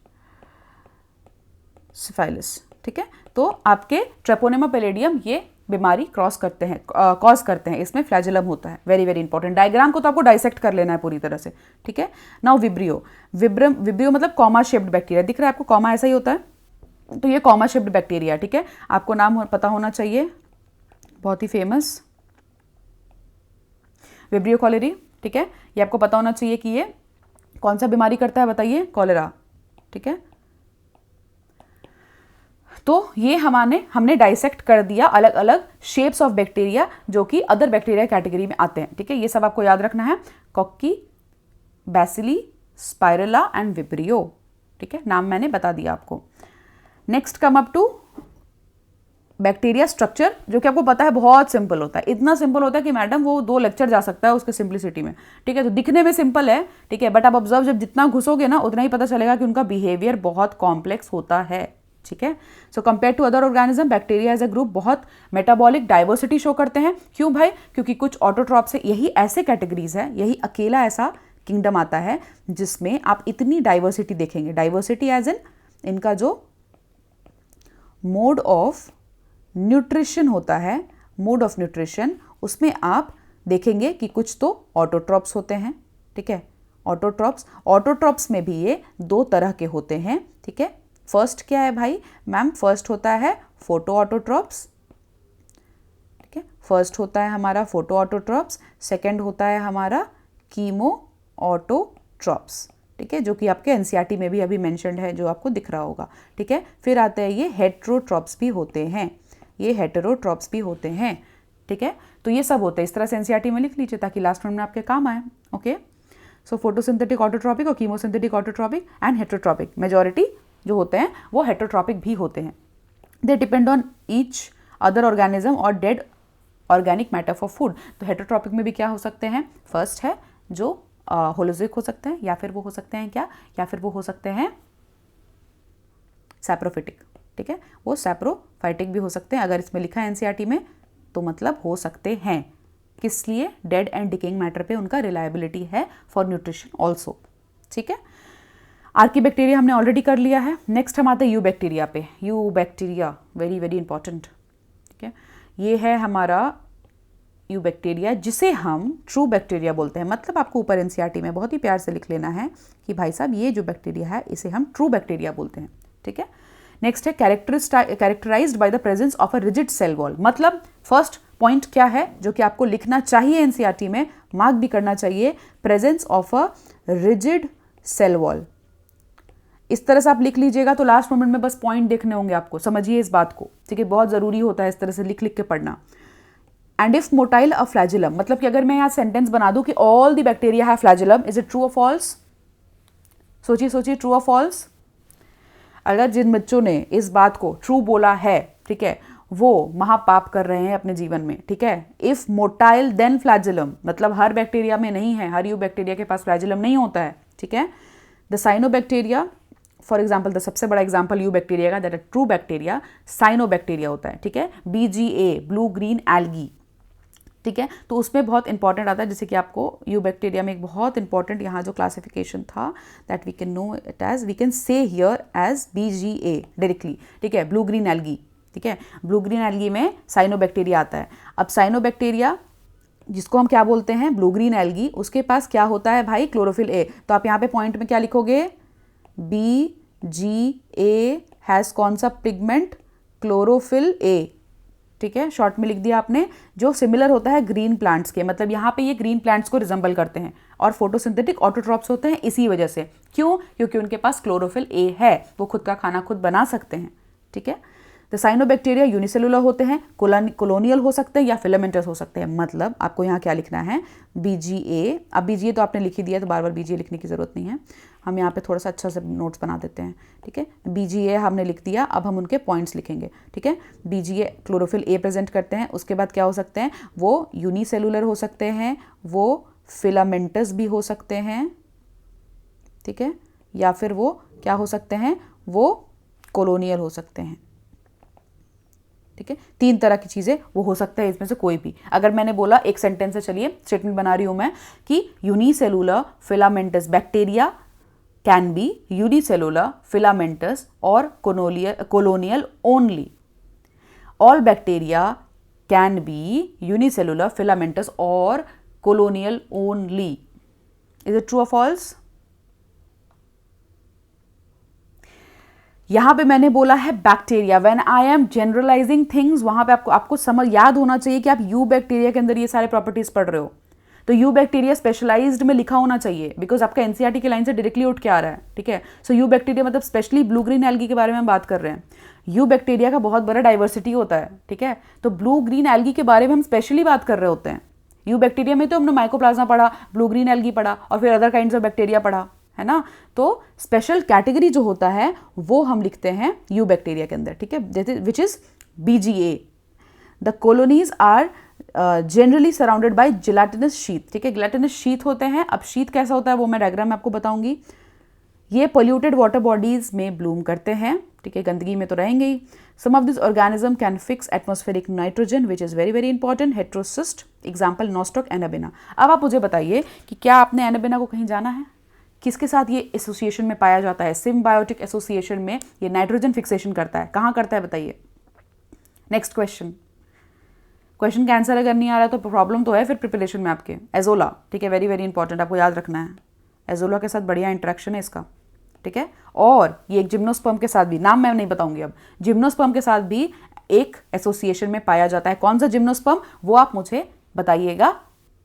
syphilis, ठीक है। तो आपके ट्रेपोनेमा पैलेडियम ये बीमारी क्रॉस करते हैं, कॉज करते हैं, इसमें फ्लैजेलम होता है। Very very important. डायग्राम को तो आपको डाइसेक्ट कर लेना है पूरी तरह से, ठीक है। नाउ विब्रियो, विब्रियो मतलब कॉमा शेप्ड बैक्टीरिया, दिख रहा है आपको? कॉमा ऐसा ही होता है, तो ये कॉमा शेप्ड बैक्टीरिया, ठीक है। आपको नाम पता होना चाहिए, बहुत ही फेमस विब्रियो कॉलेरी, ठीक है। ये आपको पता होना चाहिए कि ये कौन सा बीमारी करता है, बताइए? कॉलेरा, ठीक है। तो ये हमने डाइसेक्ट कर दिया अलग अलग शेप्स ऑफ बैक्टीरिया जो कि अदर बैक्टीरिया कैटेगरी में आते हैं, ठीक है। ये सब आपको याद रखना है, cocci, bacilli, spirilla and vibrio, ठीक है, नाम मैंने बता दिया आपको। Next come up to bacteria structure, जो कि आपको पता है बहुत सिंपल होता है। इतना सिंपल होता है कि मैडम वो 2 लेक्चर जा सकता है उसके सिंप्लिसिटी में, ठीक है। तो दिखने में सिंपल है, ठीक है, बट आप ऑब्जर्व जब जितना घुसोगे ना उतना ही पता चलेगा कि उनका बिहेवियर बहुत कॉम्प्लेक्स होता है, ठीक है। So compare to other organism, bacteria as a group बहुत मेटाबॉलिक डाइवर्सिटी शो करते हैं। क्यों भाई? क्योंकि कुछ ऑटोट्रॉप्स है, यही ऐसे कैटेगरीज है, यही अकेला ऐसा किंगडम आता है जिसमें आप इतनी डाइवर्सिटी देखेंगे। डाइवर्सिटी एज इन इनका जो मोड ऑफ न्यूट्रिशन होता है, मोड ऑफ न्यूट्रिशन, उसमें आप देखेंगे कि कुछ तो ऑटोट्रॉप्स होते हैं, ठीक है। ऑटोट्रॉप्स में भी ये 2 तरह के होते हैं, ठीक है। फर्स्ट क्या है भाई मैम? फर्स्ट होता है फोटो ऑटोट्रॉप्स, ठीक है, फर्स्ट होता है हमारा फोटो ऑटोट्रॉप्स। सेकेंड होता है हमारा कीमो ऑटोट्रॉप्स, ठीक है, जो कि आपके एनसीईआरटी में भी अभी मेंशन्ड है, जो आपको दिख रहा होगा, ठीक है। फिर आते हैं ये हेटेरोट्रॉप्स भी होते हैं, ये हेटेरोट्रॉप्स भी होते हैं, ठीक है। तो ये सब होते हैं, इस तरह से एनसीईआरटी में लिख लीजिए ताकि लास्ट में आपके काम आए, ओके। सो फोटोसिंथेटिक ऑटोट्रॉपिक और chemosynthetic autotrophic and heterotrophic, majority जो होते हैं वो हेटेरोट्रॉपिक भी होते हैं। They depend on each other organism और dead organic matter for food. तो हेटेरोट्रॉपिक में भी क्या हो सकते हैं? फर्स्ट है जो होलोजिक हो सकते हैं, या फिर वो हो सकते हैं क्या? या फिर वो हो सकते हैं सैप्रोफिटिक, ठीक है, वो सैप्रोफाइटिक भी हो सकते हैं। अगर इसमें लिखा है एनसीईआरटी में तो मतलब हो सकते हैं, किस लिए? डेड एंड डिकेइंग मैटर पे उनका रिलायबिलिटी है फॉर न्यूट्रिशन ऑल्सो, ठीक है। आर्की बैक्टीरिया हमने ऑलरेडी कर लिया है। नेक्स्ट हम आते हैं यू बैक्टीरिया पे। You bacteria very very important, ठीक है, ये है हमारा यू बैक्टीरिया जिसे हम ट्रू बैक्टीरिया बोलते हैं। मतलब आपको ऊपर एनसीईआरटी में बहुत ही प्यार से लिख लेना है कि भाई साहब ये जो बैक्टीरिया है इसे हम ट्रू बैक्टीरिया बोलते हैं। ठीक है, नेक्स्ट है characterised by the presence of a rigid cell wall. मतलब फर्स्ट पॉइंट क्या है जो कि आपको लिखना चाहिए एनसीईआरटी में, मार्क भी करना चाहिए, presence of a rigid cell wall. इस तरह से आप लिख लीजिएगा तो लास्ट मोमेंट में बस पॉइंट देखने होंगे आपको, समझिए इस बात को। ठीक है, बहुत जरूरी होता है इस तरह से लिख लिख के पढ़ना। And if motile a flagellum, मतलब कि अगर मैं यहाँ सेंटेंस बना दूं कि all the bacteria have flagellum, is it true और फॉल्स? सोचिए सोचिए, ट्रू और फॉल्स? अगर जिन बच्चों ने इस बात को ट्रू बोला है, ठीक है, वो महापाप कर रहे हैं अपने जीवन में। ठीक है, इफ मोटाइल देन फ्लैजिलम, मतलब हर बैक्टीरिया में नहीं है, हर यू बैक्टीरिया के पास फ्लैजिलम नहीं होता है। ठीक है, the cyanobacteria for example, the सबसे बड़ा एग्जाम्पल यू बैक्टीरिया का, दैट है ट्रू बैक्टीरिया, साइनोबैक्टीरिया होता है। ठीक है, BGA, ब्लू ग्रीन एल्गी। ठीक है, तो उसमें बहुत इंपॉर्टेंट आता है, जैसे कि आपको यू बैक्टीरिया में एक बहुत इंपॉर्टेंट यहाँ जो क्लासिफिकेशन था, that we can know it as, we can say here as BGA directly. ठीक है, ब्लू ग्रीन एल्गी। ठीक है, ब्लू ग्रीन एल्गी में साइनोबैक्टीरिया आता है। अब साइनोबैक्टीरिया जिसको हम क्या बोलते हैं, ब्लू ग्रीन एल्गी, उसके पास क्या होता है भाई, क्लोरोफिल ए। तो आप यहाँ पे पॉइंट में क्या लिखोगे, BGA हैज कौन सा पिगमेंट, क्लोरोफिल ए। ठीक है, शॉर्ट में लिख दिया आपने, जो सिमिलर होता है ग्रीन प्लांट्स के। मतलब यहाँ पे ये ग्रीन प्लांट्स को रिजेंबल करते हैं और फोटोसिंथेटिक ऑटोट्रॉप्स होते हैं इसी वजह से। क्यों? क्योंकि उनके पास क्लोरोफिल ए है, वो खुद का खाना खुद बना सकते हैं। ठीक है, तो साइनोबैक्टीरिया यूनिसेलुलर होते हैं, कोलोनियल हो सकते हैं या फिलामेंटस हो सकते हैं। मतलब आपको यहाँ क्या लिखना है, BGA। अब BGA तो आपने लिख ही दिया, तो बार बार BGA लिखने की जरूरत नहीं है, हम यहाँ पे थोड़ा सा अच्छा से नोट्स बना देते हैं। ठीक है, BGA हमने लिख दिया, अब हम उनके पॉइंट्स लिखेंगे। ठीक है, BGA क्लोरोफिल ए प्रेजेंट करते हैं, उसके बाद क्या हो सकते हैं, वो यूनिसेलुलर हो सकते हैं, वो फिलामेंटस भी हो सकते हैं। ठीक है, या फिर वो क्या हो सकते हैं, वो कोलोनियल हो सकते हैं। ठीक है, 3 तरह की चीजें वो हो सकता है, इसमें से कोई भी। अगर मैंने बोला एक सेंटेंस से, चलिए स्टेटमेंट बना रही हूं मैं कि unicellular filamentous bacteria can be unicellular filamentous और colonial only. All bacteria can be unicellular filamentous और colonial only. Is it true और फॉल्स? यहां पे मैंने बोला है bacteria, when I am generalising things, वहां पे आपको समझ याद होना चाहिए कि आप यू बैक्टीरिया के अंदर ये सारे प्रॉपर्टीज पढ़ रहे हो, तो यू बैक्टीरिया स्पेशलाइज्ड में लिखा होना चाहिए, बिकॉज आपका एनसीईआरटी की लाइन से डायरेक्टली उठ के आ रहा है। ठीक है, सो यू बैक्टीरिया मतलब स्पेशली ब्लू ग्रीन एल्गी के बारे में हम बात कर रहे हैं। यू बैक्टीरिया का बहुत बड़ा डाइवर्सिटी होता है। ठीक है, तो ब्लू ग्रीन एल्गी के बारे में हम स्पेशली बात कर रहे होते हैं। यू बैक्टीरिया में तो हमने माइकोप्लाज्मा पढ़ा, ब्लू ग्रीन एल्गी पढ़ा और फिर अदर काइंड्स ऑफ बैक्टीरिया पढ़ा, है ना। तो स्पेशल कैटेगरी जो होता है वो हम लिखते हैं यू बैक्टीरिया के अंदर। ठीक है, which is BGA। The colonies are generally surrounded by gelatinous sheath. ठीक है, जिलेटिनस शीथ होते हैं। अब शीथ कैसा होता है वो मैं डायग्राम में आपको बताऊंगी। ये पोल्यूटेड वाटर बॉडीज में ब्लूम करते हैं। ठीक है, गंदगी में तो रहेंगे ही। Some of this organism can fix atmospheric nitrogen which is very very important. Heterocyst, example Nostoc, Anabaena. अब आप मुझे बताइए कि क्या आपने एनाबेना को कहीं जाना है, किसके साथ ये एसोसिएशन में पाया जाता है, सिम्बायोटिक एसोसिएशन में ये नाइट्रोजन फिक्सेशन करता है, कहाँ करता है बताइए। नेक्स्ट क्वेश्चन का आंसर अगर नहीं आ रहा तो प्रॉब्लम तो है फिर प्रिपरेशन में आपके। एजोला, ठीक है, वेरी वेरी इंपॉर्टेंट, आपको याद रखना है। एजोला के साथ बढ़िया इंटरेक्शन है इसका। ठीक है, और ये एक जिम्नोस्पर्म के साथ भी, नाम मैं नहीं बताऊंगी अब, जिम्नोस्पर्म के साथ भी एक एसोसिएशन में पाया जाता है। कौन सा जिम्नोस्पर्म, वो आप मुझे बताइएगा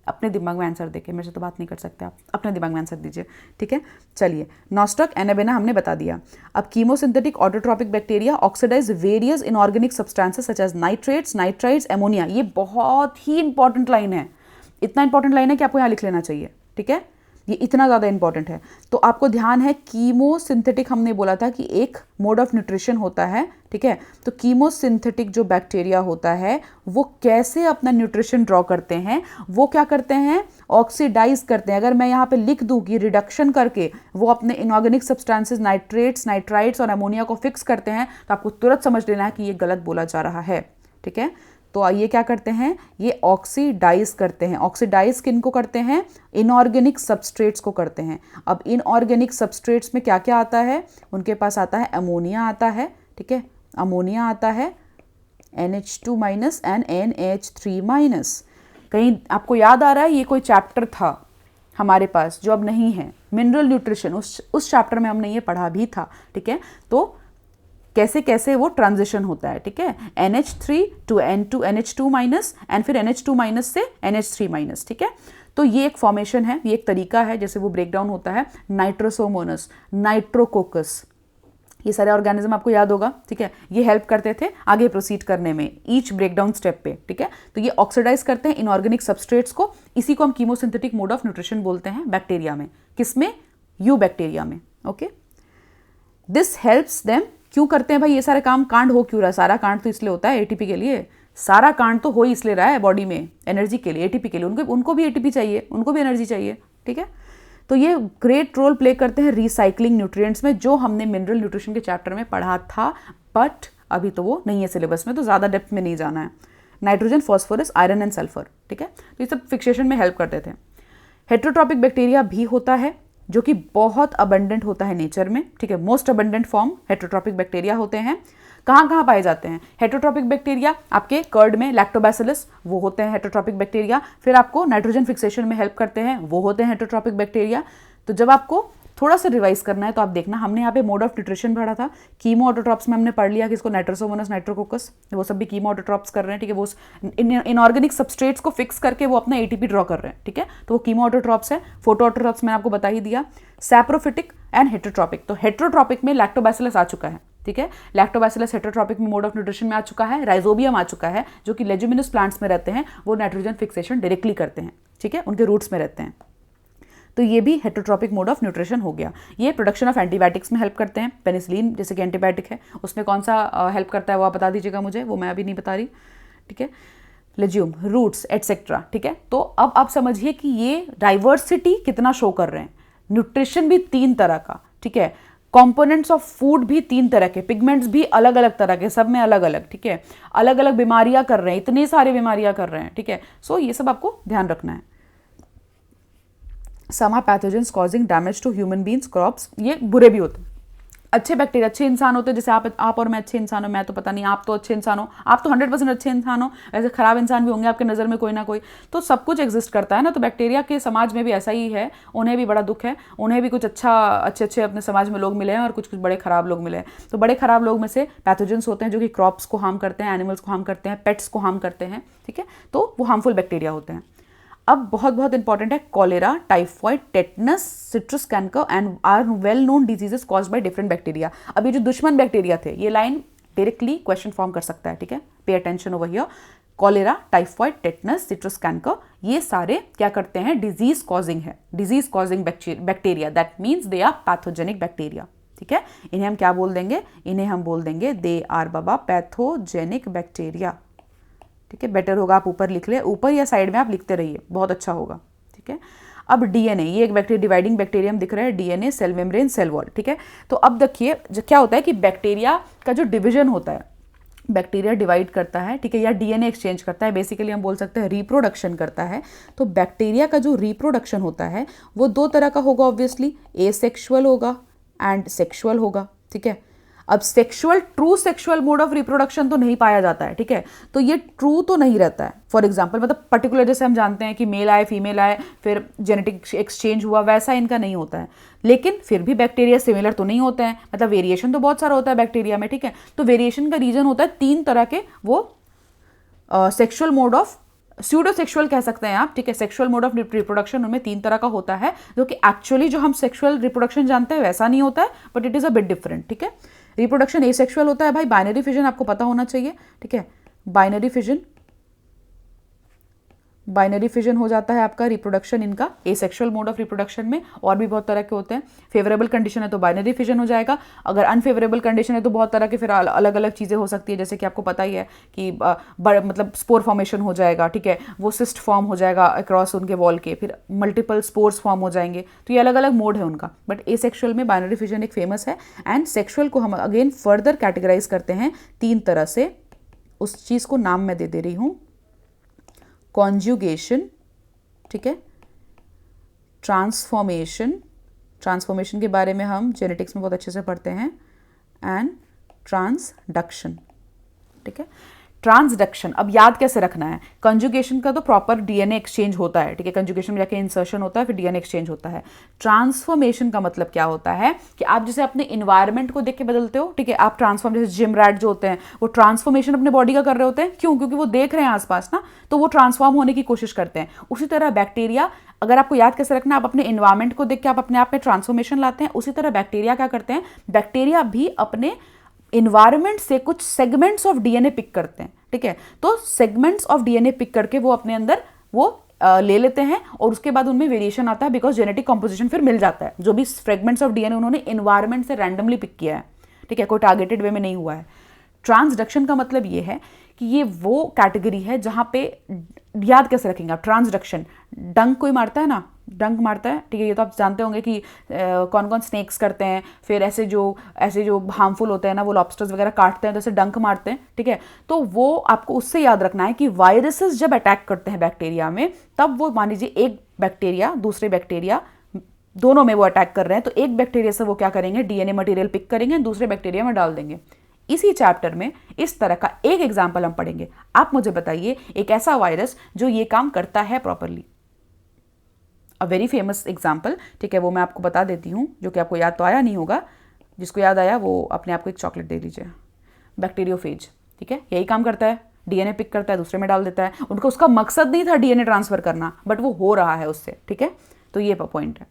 अपने दिमाग में आंसर देके, मेरे से तो बात नहीं कर सकते आप, अपने दिमाग में आंसर दीजिए। ठीक है, चलिए नॉस्टॉक, एनाबेना हमने बता दिया। अब chemosynthetic autotrophic bacteria oxidise various inorganic substances such as nitrates, nitrides, ammonia. ये बहुत ही इंपॉर्टेंट लाइन है, इतना इंपॉर्टेंट लाइन है कि आपको यहाँ लिख लेना चाहिए। ठीक है, ये इतना ज़्यादा इंपॉर्टेंट है। तो आपको ध्यान है, कीमोसिंथेटिक हमने बोला था कि एक मोड ऑफ न्यूट्रिशन होता है। ठीक है, तो कीमोसिंथेटिक जो बैक्टीरिया होता है वो कैसे अपना न्यूट्रिशन ड्रॉ करते हैं, वो क्या करते हैं, ऑक्सीडाइज करते हैं। अगर मैं यहाँ पे लिख दूँ कि रिडक्शन करके वो अपने इनऑर्गेनिक सब्सटेंसेस नाइट्रेट्स, नाइट्राइड्स और अमोनिया को फिक्स करते हैं, तो आपको तुरंत समझ लेना है कि ये गलत बोला जा रहा है। ठीक है, तो ये क्या करते हैं, ये ऑक्सीडाइज करते हैं। ऑक्सीडाइज किन को करते हैं, इनऑर्गेनिक सबस्ट्रेट्स को करते हैं। अब इनऑर्गेनिक सबस्ट्रेट्स में क्या क्या आता है, उनके पास आता है अमोनिया आता है। ठीक है, अमोनिया आता है, NH2 minus and NH3 minus. कहीं आपको याद आ रहा है ये कोई चैप्टर था हमारे पास जो अब नहीं है, मिनरल न्यूट्रिशन, उस चैप्टर में हमने ये पढ़ा भी था, ठीक है। तो कैसे कैसे वो ट्रांजिशन होता है, ठीक है, NH3 to NH2 minus and फिर NH2 माइनस से NH3 माइनस, ठीक है। तो ये एक फॉर्मेशन है, ये एक तरीका है जैसे वो ब्रेक डाउन होता है। नाइट्रोसोमोनस, नाइट्रोकोकस, ये सारे ऑर्गेनिज्म आपको याद होगा, ठीक है। ये हेल्प करते थे आगे प्रोसीड करने में ईच ब्रेकडाउन स्टेप पे, ठीक है। तो ये ऑक्सीडाइज करते हैं इनऑर्गेनिक सबस्ट्रेट्स को, इसी को हम कीमोसिंथेटिक मोड ऑफ न्यूट्रिशन बोलते हैं बैक्टीरिया में। किसमें? यू बैक्टीरिया में, ओके। दिस हेल्प्स देम, क्यों करते हैं भाई ये सारे काम? कांड हो क्यों रहा है? सारा कांड तो इसलिए होता है एटीपी के लिए, सारा कांड तो हो इसलिए रहा है बॉडी में, एनर्जी के लिए, एटीपी के लिए। उनको भी एटीपी चाहिए, उनको भी एनर्जी चाहिए, ठीक है। तो ये ग्रेट रोल प्ले करते हैं रिसाइकलिंग न्यूट्रिएंट्स में, जो हमने मिनरल न्यूट्रिशन के चैप्टर में पढ़ा था, बट अभी तो वो नहीं है सिलेबस में, तो ज़्यादा डेप्थ में नहीं जाना है। Nitrogen, phosphorus, iron and sulphur, ठीक है। तो ये सब फिक्सेशन में हेल्प करते थे। हेट्रोट्रॉपिक बैक्टीरिया भी होता है जो कि बहुत अबंडेंट होता है नेचर में, ठीक है। Most abundant form heterotrophic bacteria होते हैं। कहाँ कहाँ पाए जाते हैं हेट्रोट्रॉपिक बैक्टीरिया? आपके कर्ड में लैक्टोबैसिलस, वो होते हैं हेट्रोट्रॉपिक बैक्टीरिया। फिर आपको नाइट्रोजन फिक्सेशन में हेल्प करते हैं, वो होते हैं हेट्रोट्रॉपिक बैक्टीरिया। तो जब आपको थोड़ा सा रिवाइज करना है तो आप देखना, हमने यहाँ पे मोड ऑफ न्यूट्रिशन पढ़ा था, कीमो ऑटोट्रॉप्स में हमने पढ़ लिया कि इसको नाइट्रोसोमोनस, नाइट्रोकोकस, वो सब भी कीमो ऑटोट्रॉप्स कर रहे हैं, ठीक है। वो इनऑर्गेनिक सबस्ट्रेट्स को फिक्स करके वो अपना एटीपी ड्रॉ कर रहे हैं, ठीक है। तो वो कीमो ऑटोट्रॉप्स है। फोटो ऑटोट्रॉप्स मैंने आपको बता ही दिया। सैप्रोफिटिक एंड हेट्रोट्रॉपिक, तो हेट्रोट्रॉपिक में लैक्टोबैसिलस आ चुका है, ठीक है। लैक्टोबैसिलस हेट्रोट्रॉपिक में मोड ऑफ न्यूट्रिशन में आ चुका है। राइजोबियम आ चुका है, जो कि लेजुमिनस प्लांट्स में रहते हैं, वो नाइट्रोजन फिक्सेशन डायरेक्टली करते हैं, ठीक है, उनके रूट्स में रहते हैं। तो ये भी हेट्रोट्रॉपिक मोड ऑफ न्यूट्रिशन हो गया। ये प्रोडक्शन ऑफ एंटीबायोटिक्स में हेल्प करते हैं। पेनिसिलिन जैसे कि एंटीबायोटिक है, उसमें कौन सा हेल्प करता है वो आप बता दीजिएगा मुझे, वो मैं अभी नहीं बता रही, ठीक है। लेज्यूम, रूट्स एटसेट्रा, ठीक है। तो अब आप समझिए कि ये डाइवर्सिटी कितना शो कर रहे हैं। न्यूट्रिशन भी 3 तरह का, ठीक है। कंपोनेंट्स ऑफ फूड भी 3 तरह के, पिगमेंट्स भी अलग अलग तरह के, सब में अलग अलग, ठीक है। अलग अलग बीमारियां कर रहे हैं, इतनी सारी बीमारियां कर रहे हैं, ठीक है। सो ये सब आपको ध्यान रखना है। Some are pathogens causing damage to human beings, crops, ये बुरे भी होते हैं। अच्छे बैक्टीरिया, अच्छे इंसान होते हैं, जैसे आप और मैं अच्छे इंसान हो, मैं तो पता नहीं, आप तो अच्छे इंसान हो, आप तो 100% अच्छे इंसान हो, वैसे खराब इंसान भी होंगे आपके नज़र में कोई ना कोई, तो सब कुछ एग्जिस्ट करता है ना। तो बैक्टीरिया के समाज में भी ऐसा ही है, उन्हें भी बड़ा दुख है, उन्हें भी कुछ अच्छे अपने समाज में लोग मिले हैं और कुछ कुछ बड़े खराब लोग मिले हैं। तो बड़े खराब लोग में से पैथोजेंस होते हैं जो कि क्रॉप्स को हार्म करते हैं, एनिमल्स को हार्म करते हैं, पेट्स को हार्म करते हैं, ठीक है। तो वो हार्मफुल बैक्टीरिया होते हैं। अब बहुत इंपॉर्टेंट है, cholera, typhoid, tetanus, citrus canker and are well known diseases caused by different bacteria. अब ये जो दुश्मन बैक्टीरिया थे, ये लाइन डायरेक्टली क्वेश्चन फॉर्म कर सकता है, ठीक है। Pay attention over here. Cholera, typhoid, tetanus, citrus canker, ये सारे क्या करते हैं? डिजीज कॉजिंग है, disease causing bacteria, that means they are pathogenic bacteria, ठीक है। इन्हें हम क्या बोल देंगे? इन्हें हम बोल देंगे दे आर बाबा पैथोजेनिक बैक्टीरिया, ठीक है। बेटर होगा आप ऊपर लिख ले, ऊपर या साइड में आप लिखते रहिए, बहुत अच्छा होगा, ठीक है। अब डीएनए, ये एक बैक्टीरिया डिवाइडिंग बैक्टीरियम दिख रहा है, DNA, cell membrane, cell wall, ठीक है। तो अब देखिए क्या होता है कि बैक्टीरिया का जो डिवीजन होता है, बैक्टीरिया डिवाइड करता है, ठीक है, या डीएनए एक्सचेंज करता है, बेसिकली हम बोल सकते हैं रिप्रोडक्शन करता है। तो बैक्टीरिया का जो रिप्रोडक्शन होता है वो 2 तरह का होगा, ऑब्वियसली, एसेक्सुअल होगा एंड सेक्सुअल होगा, ठीक है। अब sexual, true sexual mode of reproduction तो नहीं पाया जाता है, ठीक है। तो ये ट्रू तो नहीं रहता है। फॉर एग्जांपल, मतलब पर्टिकुलर, जैसे हम जानते हैं कि मेल आए, फीमेल आए, फिर जेनेटिक एक्सचेंज हुआ, वैसा इनका नहीं होता है। लेकिन फिर भी बैक्टीरिया सिमिलर तो नहीं होते हैं, मतलब वेरिएशन तो बहुत सारा होता है बैक्टीरिया में, ठीक है। तो वेरिएशन का रीजन होता है 3 तरह के, वो sexual mode of, pseudo sexual कह सकते हैं आप, ठीक है। सेक्सुअल मोड ऑफ रिप्रोडक्शन उनमें 3 तरह का होता है, जो कि एक्चुअली जो हम सेक्सुअल रिप्रोडक्शन जानते हैं वैसा नहीं होता है, but it is a bit different, ठीक है। रिप्रोडक्शन एसेक्सुअल होता है भाई, बाइनरी फिजन आपको पता होना चाहिए, ठीक है। बाइनरी फिजन हो जाता है आपका रिप्रोडक्शन इनका एसेक्सुअल मोड ऑफ रिप्रोडक्शन में। और भी बहुत तरह के होते हैं। फेवरेबल कंडीशन है तो बाइनरी फिजन हो जाएगा, अगर अनफेवरेबल कंडीशन है तो बहुत तरह के फिर अलग अलग चीज़ें हो सकती है, जैसे कि आपको पता ही है कि मतलब स्पोर फॉर्मेशन हो जाएगा, ठीक है, वो सिस्ट फॉर्म हो जाएगा अक्रॉस उनके वॉल के, फिर मल्टीपल स्पोर्स फॉर्म हो जाएंगे। तो ये अलग अलग मोड है उनका, बट एसेक्सुअल में बाइनरी फिजन एक फेमस है। एंड सेक्सुअल को हम अगेन फर्दर कैटेगराइज करते हैं 3 तरह से, उस चीज़ को नाम मैं दे रही हूँ, कॉन्जुगेशन, ठीक है, ट्रांसफॉर्मेशन, ट्रांसफॉर्मेशन के बारे में हम जेनेटिक्स में बहुत अच्छे से पढ़ते हैं, एंड ट्रांसडक्शन, ठीक है। ट्रांसडक्शन, अब याद कैसे रखना है, कंजुगेशन का तो प्रॉपर डीएनए एक्सचेंज होता है, ठीक है, कंजुगेशन में जाके इंसर्शन होता है, फिर डीएनए एक्सचेंज होता है। ट्रांसफॉर्मेशन का मतलब क्या होता है कि आप जैसे अपने इन्वायरमेंट को देख के बदलते हो, ठीक है, आप ट्रांसफॉर्म, जैसे जिम रैट जो होते हैं वो ट्रांसफॉर्मेशन अपने बॉडी का कर रहे होते हैं, क्यों, क्योंकि वो देख रहे हैं आसपास ना, तो वो ट्रांसफॉर्म होने की कोशिश करते हैं। उसी तरह बैक्टीरिया, अगर आपको याद कैसे रखना, आप अपने इन्वायरमेंट को देख के आप अपने आप में ट्रांसफॉर्मेशन लाते हैं, उसी तरह बैक्टीरिया क्या करते हैं, बैक्टीरिया भी अपने इन्वायरमेंट से कुछ सेगमेंट्स ऑफ डीएनए पिक करते हैं, ठीक है, तो सेगमेंट्स ऑफ डीएनए पिक करके वो अपने अंदर वो ले लेते हैं और उसके बाद उनमें वेरिएशन आता है, बिकॉज जेनेटिक कॉम्पोजिशन फिर मिल जाता है, जो भी फ्रेगमेंट्स ऑफ डीएनए उन्होंने इन्वायरमेंट से रैंडमली पिक किया है, ठीक है, कोई टारगेटेड वे में नहीं हुआ है। ट्रांसडक्शन का मतलब ये है कि ये वो कैटेगरी है जहां पे, याद कैसे रखेंगे आप, ट्रांसडक्शन, डंक कोई मारता है ना, डंक मारता है, ठीक है, ये तो आप जानते होंगे कि कौन कौन स्नेक्स करते हैं, फिर ऐसे जो हार्मफुल होते हैं ना, वो लॉबस्टर्स वगैरह काटते हैं तो ऐसे डंक मारते हैं, ठीक है, तो वो आपको उससे याद रखना है कि वायरसेस जब अटैक करते हैं बैक्टीरिया में, तब वो मान लीजिए एक बैक्टीरिया दूसरे बैक्टीरिया दोनों में वो अटैक कर रहे हैं, तो एक बैक्टीरिया से वो क्या करेंगे, डीएनए मटेरियल पिक करेंगे, दूसरे बैक्टीरिया में डाल देंगे। इसी चैप्टर में इस तरह का एक एग्जाम्पल हम पढ़ेंगे। आप मुझे बताइए एक ऐसा वायरस जो ये काम करता है properly, a very famous example, ठीक है, वो मैं आपको बता देती हूँ, जो कि आपको याद तो आया नहीं होगा, जिसको याद आया वो अपने आप को एक चॉकलेट दे लीजिए। बैक्टीरियोफेज, ठीक है, यही काम करता है, डीएनए पिक करता है, दूसरे में डाल देता है, उनका उसका मकसद नहीं था डीएनए ट्रांसफर करना, बट वो हो रहा है उससे, ठीक है, तो ये पॉइंट है।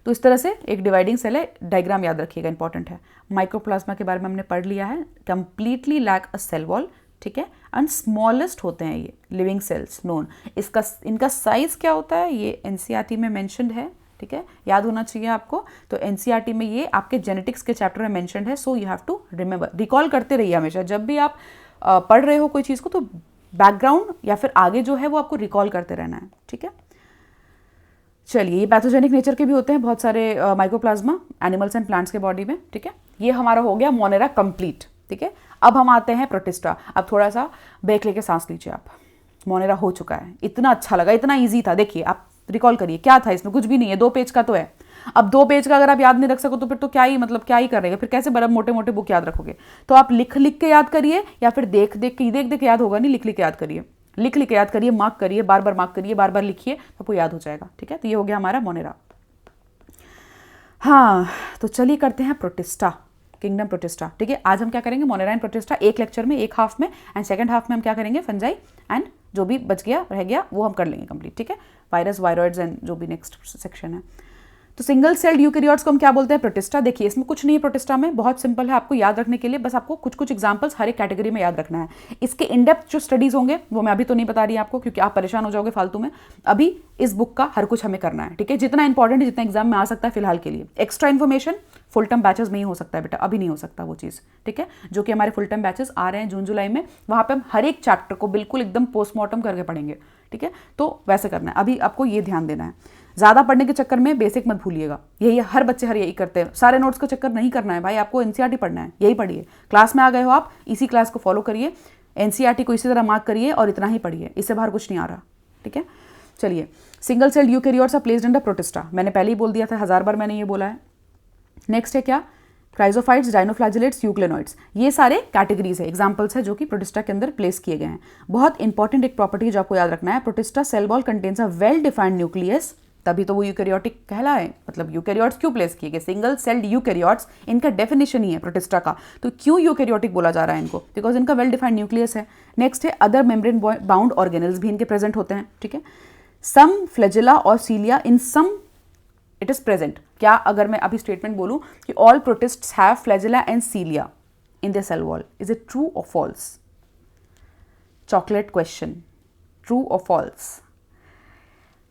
तो इस तरह से एक डिवाइडिंग सेल है, डायग्राम याद रखिएगा, इंपॉर्टेंट है। माइक्रोप्लाज्मा के बारे में हमने पढ़ लिया है, completely lack a cell wall, ठीक है, एंड स्मॉलेस्ट होते हैं ये लिविंग सेल्स नोन। इनका साइज क्या होता है ये एनसीईआरटी में मेंशन्ड है, ठीक है, याद होना चाहिए आपको। तो एनसीईआरटी में ये आपके जेनेटिक्स के चैप्टर में मेंशन्ड है, so you have to remember, recall करते रहिए हमेशा, जब भी आप पढ़ रहे हो कोई चीज़ को, तो बैकग्राउंड या फिर आगे जो है वो आपको रिकॉल करते रहना है, ठीक है। चलिए, ये पैथोजेनिक नेचर के भी होते हैं बहुत सारे माइक्रोप्लाज्मा एनिमल्स एंड प्लांट्स के बॉडी में, ठीक है। ये हमारा हो गया मोनेरा कंप्लीट, ठीक है। अब हम आते हैं प्रोटिस्टा। अब थोड़ा सा ब्रेक लेके सांस लीजिए आप। मोनेरा हो चुका है, इतना अच्छा लगा, इतना ईजी था। देखिए आप रिकॉल करिए क्या था इसमें, कुछ भी नहीं है, 2 पेज का तो है। अब 2 पेज का अगर आप याद नहीं रख सको तो फिर तो क्या ही मतलब, क्या ही करेंगे फिर, कैसे बड़ा मोटे मोटे बुक याद रखोगे। तो आप लिख लिख के याद करिए, या फिर देख देख के याद होगा नहीं, लिख लिख के याद करिए, लिख लिख के याद करिए, मार्क करिए, बार बार मार्क करिए, बार बार लिखिए, तो आपको याद हो जाएगा, ठीक है। तो ये हो गया हमारा मोनेरा। हाँ, तो चलिए करते हैं प्रोटिस्टा, किंगडम प्रोटिस्टा, ठीक है। आज हम क्या करेंगे, मोनेरा एंड प्रोटिस्टा, एक लेक्चर में, एक हाफ में, एंड सेकंड हाफ में हम क्या करेंगे, फंजाई एंड जो भी बच गया रह गया वो हम कर लेंगे कंप्लीट, ठीक है। वायरस, वायरॉइड्स एंड जो भी नेक्स्ट सेक्शन है। तो सिंगल सेल्ड यूकैरियोट्स को हम क्या बोलते हैं, प्रोटिस्टा। देखिए इसमें कुछ नहीं है प्रोटिस्टा में, बहुत सिंपल है, आपको याद रखने के लिए बस आपको कुछ कुछ एग्जांपल्स हर एक कैटेगरी में याद रखना है। इसके इनडेप्थ जो स्टडीज होंगे वो मैं अभी तो नहीं बता रही आपको, क्योंकि आप परेशान हो जाओगे फालतू में। अभी इस बुक का हर कुछ हमें करना है, ठीक है, जितना इंपॉर्टेंट है, जितना एग्जाम में आ सकता है फिलहाल के लिए। Extra information full term batches में ही हो सकता है बेटा, अभी नहीं हो सकता वो चीज़, ठीक है। जो कि हमारे फुल टर्म बैचेस आ रहे हैं जून जुलाई में, वहाँ पे हम हर एक चैप्टर को बिल्कुल एकदम पोस्टमार्टम करके पढ़ेंगे, ठीक है। तो वैसे करना है, अभी आपको ये ध्यान देना है। ज़्यादा पढ़ने के चक्कर में बेसिक मत भूलिएगा, यही हर बच्चे यही करते हैं। सारे नोट्स का चक्कर नहीं करना है भाई, आपको एनसीईआरटी पढ़ना है, यही पढ़िए। क्लास में आ गए हो आप, इसी क्लास को फॉलो करिए, एनसीईआरटी को इसी तरह मार्क करिए और इतना ही पढ़िए, इससे बाहर कुछ नहीं आ रहा, ठीक है। चलिए, single celled eukaryotes are placed under Protista, मैंने पहले ही बोल दिया था, 1000 बार मैंने ये बोला है। नेक्स्ट है क्या, क्राइजोफाइट्स, डायनोफ्लैजिलेट्स, यूक्लेनोइड्स, ये सारे कैटेगरीज है, एग्जांपल्स है जो कि प्रोटिस्टा के अंदर प्लेस किए गए हैं। बहुत इंपॉर्टेंट एक प्रॉपर्टी जो आपको याद रखना है, Protista cell wall contains a well defined nucleus, तभी तो वो यूकैरियोटिक कहलाए। मतलब यूकैरियोट्स क्यों प्लेस किए गए, सिंगल सेल्ड यूकैरियोट्स, इनका डेफिनेशन ही है प्रोटिस्टा का, तो क्यों यूकैरियोटिक बोला जा रहा है इनको, बिकॉज इनका वेल डिफाइंड न्यूक्लियस है। नेक्स्ट है अदर मेम्ब्रेन बाउंड ऑर्गेनल्स भी इनके प्रेजेंट होते हैं, ठीक है। सम फ्लैजेला और cilia in some it is present. क्या अगर मैं अभी स्टेटमेंट बोलूं कि all protists have flagella and cilia in the cell wall, is it true और फॉल्स? चॉकलेट क्वेश्चन, ट्रू और false?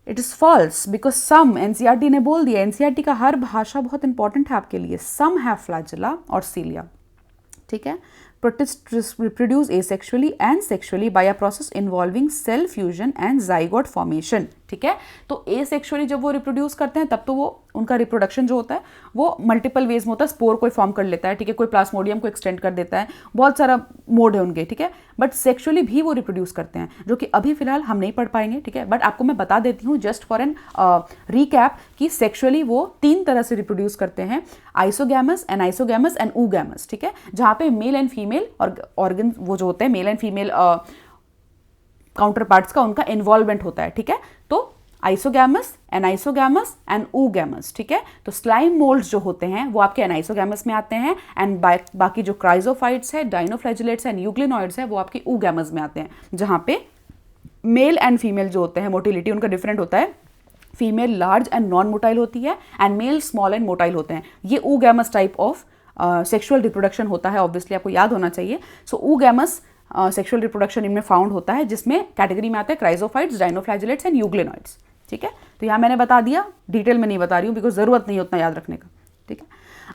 It is false, because some, NCERT ने बोल दिया, एनसीईआरटी का हर भाषा बहुत इंपॉर्टेंट है आपके लिए। सम हैव फ्लैजेला और सीलिया, ठीक है। Protists reproduce asexually and sexually by a process involving cell fusion and zygote formation, ठीक है। तो एसेक्सुअली जब वो रिप्रोड्यूस करते हैं तब तो वो उनका रिप्रोडक्शन जो होता है वो मल्टीपल वेज में होता है, स्पोर कोई फॉर्म कर लेता है, ठीक है, कोई प्लास्मोडियम को एक्सटेंड कर देता है, बहुत सारा मोड है उनके, ठीक है। बट सेक्सुअली भी वो रिप्रोड्यूस करते हैं, जो कि अभी फिलहाल हम नहीं पढ़ पाएंगे, ठीक है। बट आपको मैं बता देती हूँ जस्ट फॉर एन रीकैप कि सेक्सुअली वो 3 तरह से रिप्रोड्यूस करते हैं, आइसोगैमस, एनाइसोगैमस एंड ऊगैमस, ठीक है, जहाँ पे मेल एंड फीमेल ऑर्गन वो जो होते हैं male and female counter parts का उनका इन्वॉल्वमेंट होता है, ठीक है। तो आइसोगैमस, एनाइसोगैमस एंड ऊगैमस, ठीक है। तो स्लाइम मोल्ड्स जो होते हैं वो आपके एनाइसोगैमस में आते हैं एंड बाकी जो क्राइजोफाइट्स है, डाइनोफ्लैजिलेट्स एंड यूग्लिनॉइड्स है वो आपकी ऊगैमस में आते हैं, जहाँ पे मेल एंड फीमेल जो होते हैं मोटिलिटी उनका डिफरेंट होता है। Female large and non motile होती है and male small and motile होते हैं। ये oogamous type of sexual reproduction होता है, ऑब्वियसली आपको याद होना चाहिए। सो ऊगैमस सेक्सुअल रिप्रोडक्शन इनमें फाउंड होता है, जिसमें कैटेगरी में आते हैं क्राइजोफाइट्स, डाइनोफ्लैजिलेट्स एंड यूग्लिनॉइड्स, ठीक है। तो यहाँ मैंने बता दिया, डिटेल में नहीं बता रही हूँ बिकॉज जरूरत नहीं उतना याद रखने का, ठीक है।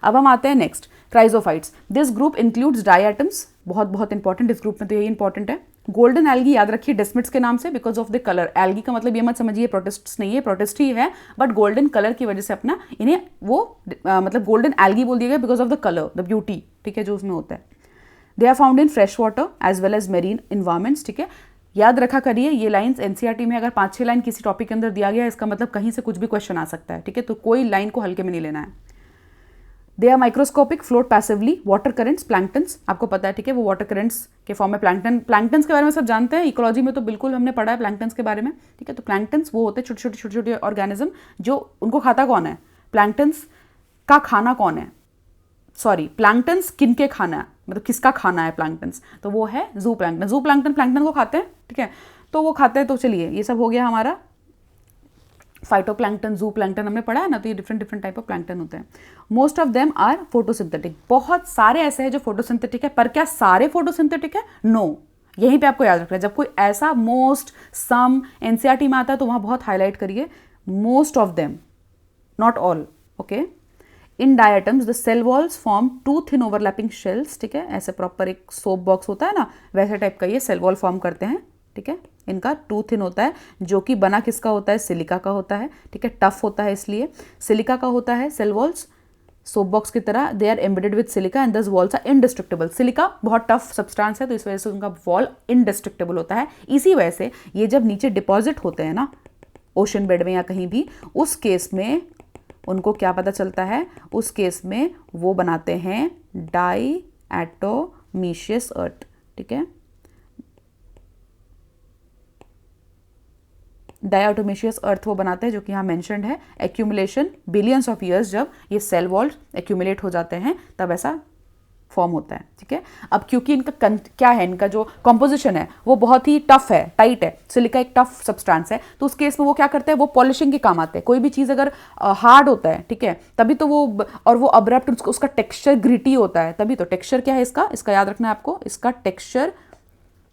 अब हम आते हैं next, chrysophytes. This group includes diatoms, बहुत बहुत इंपॉर्टेंट, इस ग्रुप में तो यही इंपॉर्टेंट है। गोल्डन एल्गी याद रखिए डेस्मिट्स के नाम से because of the colour. Algae का मतलब ये मत समझिए प्रोटिस्ट्स नहीं है, प्रोटिस्ट ही है, बट गोल्डन कलर की वजह से अपना इन्हें वो मतलब गोल्डन एल्गी बोल दिया गया because of the colour, the beauty, ठीक है, जो उसमें होता है। They are found in fresh water as well as marine environments, ठीक है। याद रखा करिए ये लाइंस एनसीईआरटी में अगर 5-6 लाइन किसी टॉपिक के अंदर दिया गया है, इसका मतलब कहीं से कुछ भी क्वेश्चन आ सकता है, ठीक है। तो कोई लाइन को हल्के में नहीं लेना है। They are microscopic, float passively, water currents, planktons, आपको पता है, ठीक है, वो वाटर करंट्स के फॉर्म में प्लैंक्टन्स के बारे में सब जानते हैं, इकोलॉजी में तो बिल्कुल हमने पढ़ा है प्लैंक्टन्स के बारे में, ठीक है। तो प्लैंक्टन्स वो होते हैं छोटे छोटे छोटे छोटे ऑर्गेनिज्म जो उनको खाता कौन है, प्लैंक्टन्स का खाना कौन है, सॉरी प्लैंक्टन्स किन के खाना है, मतलब किसका खाना है प्लैंक्टन्स, तो वो है जू प्लैंक्टन। जू प्लैंक्टन प्लैंक्टन को खाते हैं, ठीक है, तो वो खाते हैं। तो चलिए ये सब हो गया हमारा फाइटोप्लैंक्टन, जू प्लैंक्टन हमने पढ़ा है ना, तो ये different different type of plankton होते हैं। Most of them are photosynthetic, बहुत सारे ऐसे हैं जो फोटोसिंथेटिक है, पर क्या सारे फोटोसिंथेटिक है? नो। यहीं पे आपको याद रखना है, जब कोई ऐसा मोस्ट, सम एनसीईआरटी में आता है तो वहां बहुत हाईलाइट करिए, most of them, not all, okay. In diatoms the cell walls form 2 thin overlapping shells, ठीक है, ऐसे प्रॉपर एक सोप बॉक्स होता है ना, वैसे टाइप का ये सेल वॉल फॉर्म करते हैं, ठीक है। इनका 2 थिन होता है, जो कि बना किसका होता है, सिलिका का होता है, ठीक है, टफ होता है इसलिए सिलिका का होता है सेल वॉल्स, सोप बॉक्स की तरह। They are embedded with silica and this walls are indestructible. Silica बहुत टफ सब्सटेंस है तो इस वजह से उनका वॉल इनडिस्ट्रक्टेबल होता है। इसी वजह से ये जब नीचे डिपॉजिट होते हैं ना ओशन बेड में या कहीं भी, उस केस में उनको क्या पता चलता है, उस केस में वो बनाते हैं डाइएटोमीशियस अर्थ, ठीक है, डाइएटोमीशियस अर्थ वो बनाते हैं, जो कि यहाँ मेंशन्ड है। एक्यूमुलेशन बिलियंस ऑफ ईयर्स, जब ये सेल वॉल एक्यूमुलेट हो जाते हैं तब ऐसा फॉर्म होता है, ठीक है। अब क्योंकि इनका क्या है, इनका जो कॉम्पोजिशन है वो बहुत ही टफ है, टाइट है, सिलिका एक टफ सब्सटेंस है, तो उस केस में वो क्या करते हैं, वो पॉलिशिंग के काम आते हैं। कोई भी चीज़ अगर हार्ड होता है, ठीक है, तभी तो वो, और वो अब्रप्ट, उसका टेक्सचर ग्रिटी होता है, तभी तो टेक्सचर क्या है इसका याद रखना है आपको, इसका टेक्सचर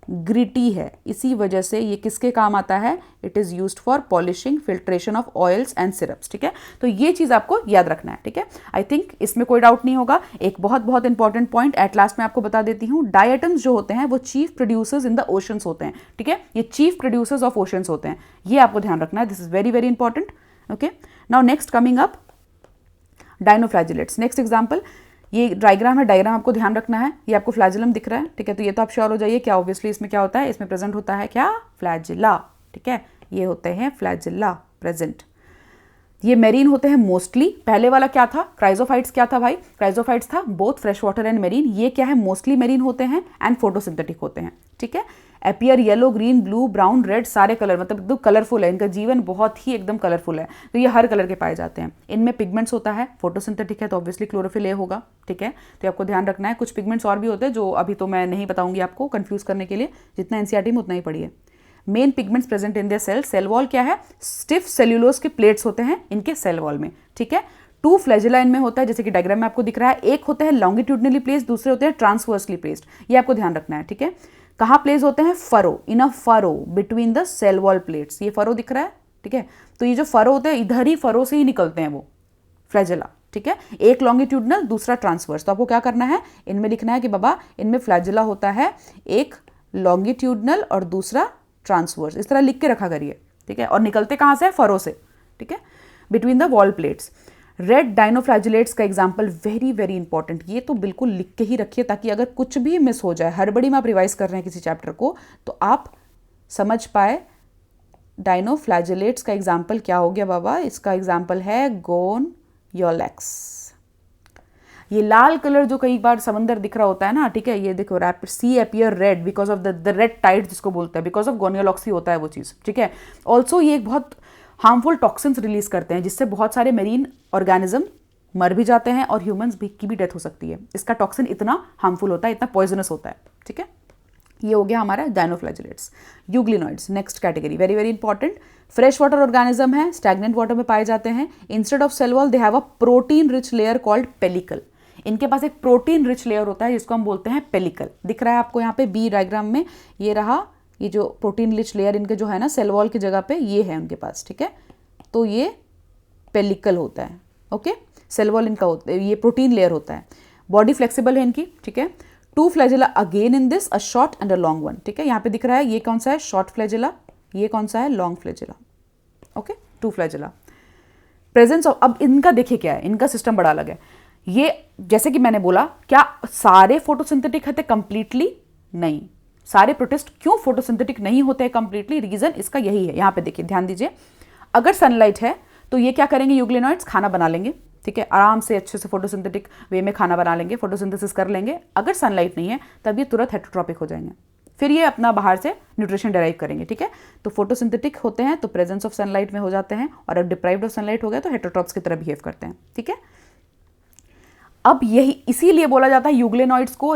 ग्रिटी है, इसी वजह से ये किसके काम आता है, it is used for polishing, filtration of oils and syrups, ठीक है। तो ये चीज आपको याद रखना है, ठीक है। आई थिंक इसमें कोई डाउट नहीं होगा। एक बहुत बहुत इंपॉर्टेंट पॉइंट एट लास्ट में आपको बता देती हूँ, डायटम्स जो होते हैं वो chief producers in the oceans होते हैं, ठीक है, ये चीफ प्रोड्यूसर्स ऑफ ओशंस होते हैं, ये आपको ध्यान रखना है, this is very very important, okay. Now next coming up dinoflagellates, next example, ये डायग्राम है, डायग्राम आपको ध्यान रखना है, ये आपको फ्लैजिलम दिख रहा है, ठीक है, तो ये तो आप श्योर हो जाइए क्या, ऑब्वियसली इसमें क्या होता है, इसमें प्रेजेंट होता है क्या, फ्लैजिला, ठीक है, ये होते हैं फ्लैजिला प्रेजेंट। ये मेरीन होते हैं मोस्टली। पहले वाला क्या था, क्राइजोफाइट्स क्या था भाई, क्राइजोफाइट्स था both fresh water and marine. ये क्या है, मोस्टली मेरीन होते हैं एंड फोटोसिंथेटिक होते हैं, ठीक है। Appear yellow, green, blue, brown, red, सारे कलर, मतलब एकदम कलरफुल है, इनका जीवन बहुत ही एकदम कलरफुल है, तो ये हर कलर के पाए जाते हैं। इनमें पिगमेंट्स होता है, फोटोसिंथेटिक है तो ऑब्वियसली क्लोरोफिल ए होगा, ठीक है, तो आपको ध्यान रखना है। कुछ पिगमेंट्स और भी होते हैं जो अभी तो मैं नहीं बताऊंगी आपको, कंफ्यूज करने के लिए, जितना एनसीईआरटी में उतना ही पढ़िए। Main pigments present in their cell, cell wall क्या है, स्टिफ सेल्यूलोज के प्लेट्स होते हैं इनके सेल वॉल में, ठीक है। 2 फ्लैजिला इनमें होता है, जैसे कि डायग्राम में आपको दिख रहा है, एक होते हैं लॉन्गिट्यूडनली प्लेस्ड, दूसरे होते हैं ट्रांसवर्सली प्लेस्ड, ये आपको ध्यान रखना है, ठीक है। कहाँ प्लेस होते हैं, furrow, in a furrow between the cell wall plates, ये फरो दिख रहा है, ठीक है, तो ये जो फरो होते हैं इधर ही फरो से ही निकलते हैं वो फ्लैजिला, ठीक है, एक लॉन्गिट्यूडनल दूसरा ट्रांसवर्स। तो आपको क्या करना है, इनमें लिखना है कि बाबा इनमें फ्लैजिला होता है एक लॉन्गिट्यूडनल और दूसरा ट्रांसवर्स, इस तरह लिख के रखा करिए, ठीक है, और निकलते कहाँ से? फरो से, ठीक है, between the wall plates. Red dinoflagellates का एग्जाम्पल वेरी वेरी इंपॉर्टेंट, ये तो बिल्कुल लिख के ही रखिए ताकि अगर कुछ भी मिस हो जाए, हड़बड़ी में आप रिवाइज कर रहे हैं किसी चैप्टर को, तो आप समझ पाए डाइनोफ्लैजिलेट्स का एग्जाम्पल क्या हो गया बाबा। इसका एग्जाम्पल है गोनयोलैक्स। ये लाल कलर जो कई बार समंदर दिख रहा होता है ना, ठीक है, ये देखो, rapid sea appear red because of the red tide जिसको बोलते हैं, बिकॉज ऑफ गोनियोलॉक्स ही होता है वो चीज़, ठीक है। ऑल्सो ये एक बहुत हार्मफुल टॉक्सिन्स रिलीज करते हैं जिससे बहुत सारे मेरीन ऑर्गेनिज्म मर भी जाते हैं और ह्यूमंस की भी डेथ हो सकती है। इसका टॉक्सिन इतना हार्मफुल होता है, इतना पॉइजनस होता है, ठीक है। ये हो गया हमारा dinoflagellates. Euglenoids next category, very very important. Fresh water organism है, स्टैग्नेंट वाटर में पाए जाते हैं। Instead of cell wall they have a protein rich layer called pellicle. इनके पास एक प्रोटीन रिच लेयर होता है जिसको हम बोलते हैं पेलिकल। दिख रहा है आपको यहाँ पे बी डायग्राम में, ये रहा, ये जो प्रोटीन रिच लेयर इनके जो है ना सेल वॉल की जगह पे, ये है उनके पास, ठीक है। तो ये पेलिकल होता है, ओके। सेल वॉल इनका होता है, ये प्रोटीन लेयर होता है। बॉडी फ्लेक्सिबल है इनकी, ठीक है। Two flagella again in this, a short and a long one, ठीक है। यहाँ पे दिख रहा है ये कौन सा है? Short flagella. ये कौन सा है? Long flagella, okay. Two flagella presence of, अब इनका देखिए क्या है, इनका सिस्टम बड़ा अलग है। ये जैसे कि मैंने बोला, क्या सारे फोटोसिंथेटिक होते? कंप्लीटली नहीं। सारे प्रोटिस्ट क्यों फोटोसिंथेटिक नहीं होते हैं कंप्लीटली? रीजन इसका यही है। यहाँ पे देखिए, ध्यान दीजिए, अगर सनलाइट है तो ये क्या करेंगे? यूग्लिनॉइड्स खाना बना लेंगे, ठीक है, आराम से अच्छे से फोटोसिंथेटिक वे में खाना बना लेंगे, फोटोसिंथेसिस कर लेंगे। अगर सनलाइट नहीं है तब ये तुरंत हेटरोट्रॉपिक हो जाएंगे, फिर ये अपना बाहर से न्यूट्रिशन डेराइव करेंगे, ठीक है। तो फोटोसिंथेटिक होते हैं तो प्रेजेंस ऑफ सनलाइट में हो जाते हैं, और अब डिप्राइव्ड ऑफ सनलाइट हो गया तो हेटरोट्रॉप्स की तरह बिहेव करते हैं, ठीक है। अब यही इसीलिए बोला जाता है यूग्लिनॉइड्स को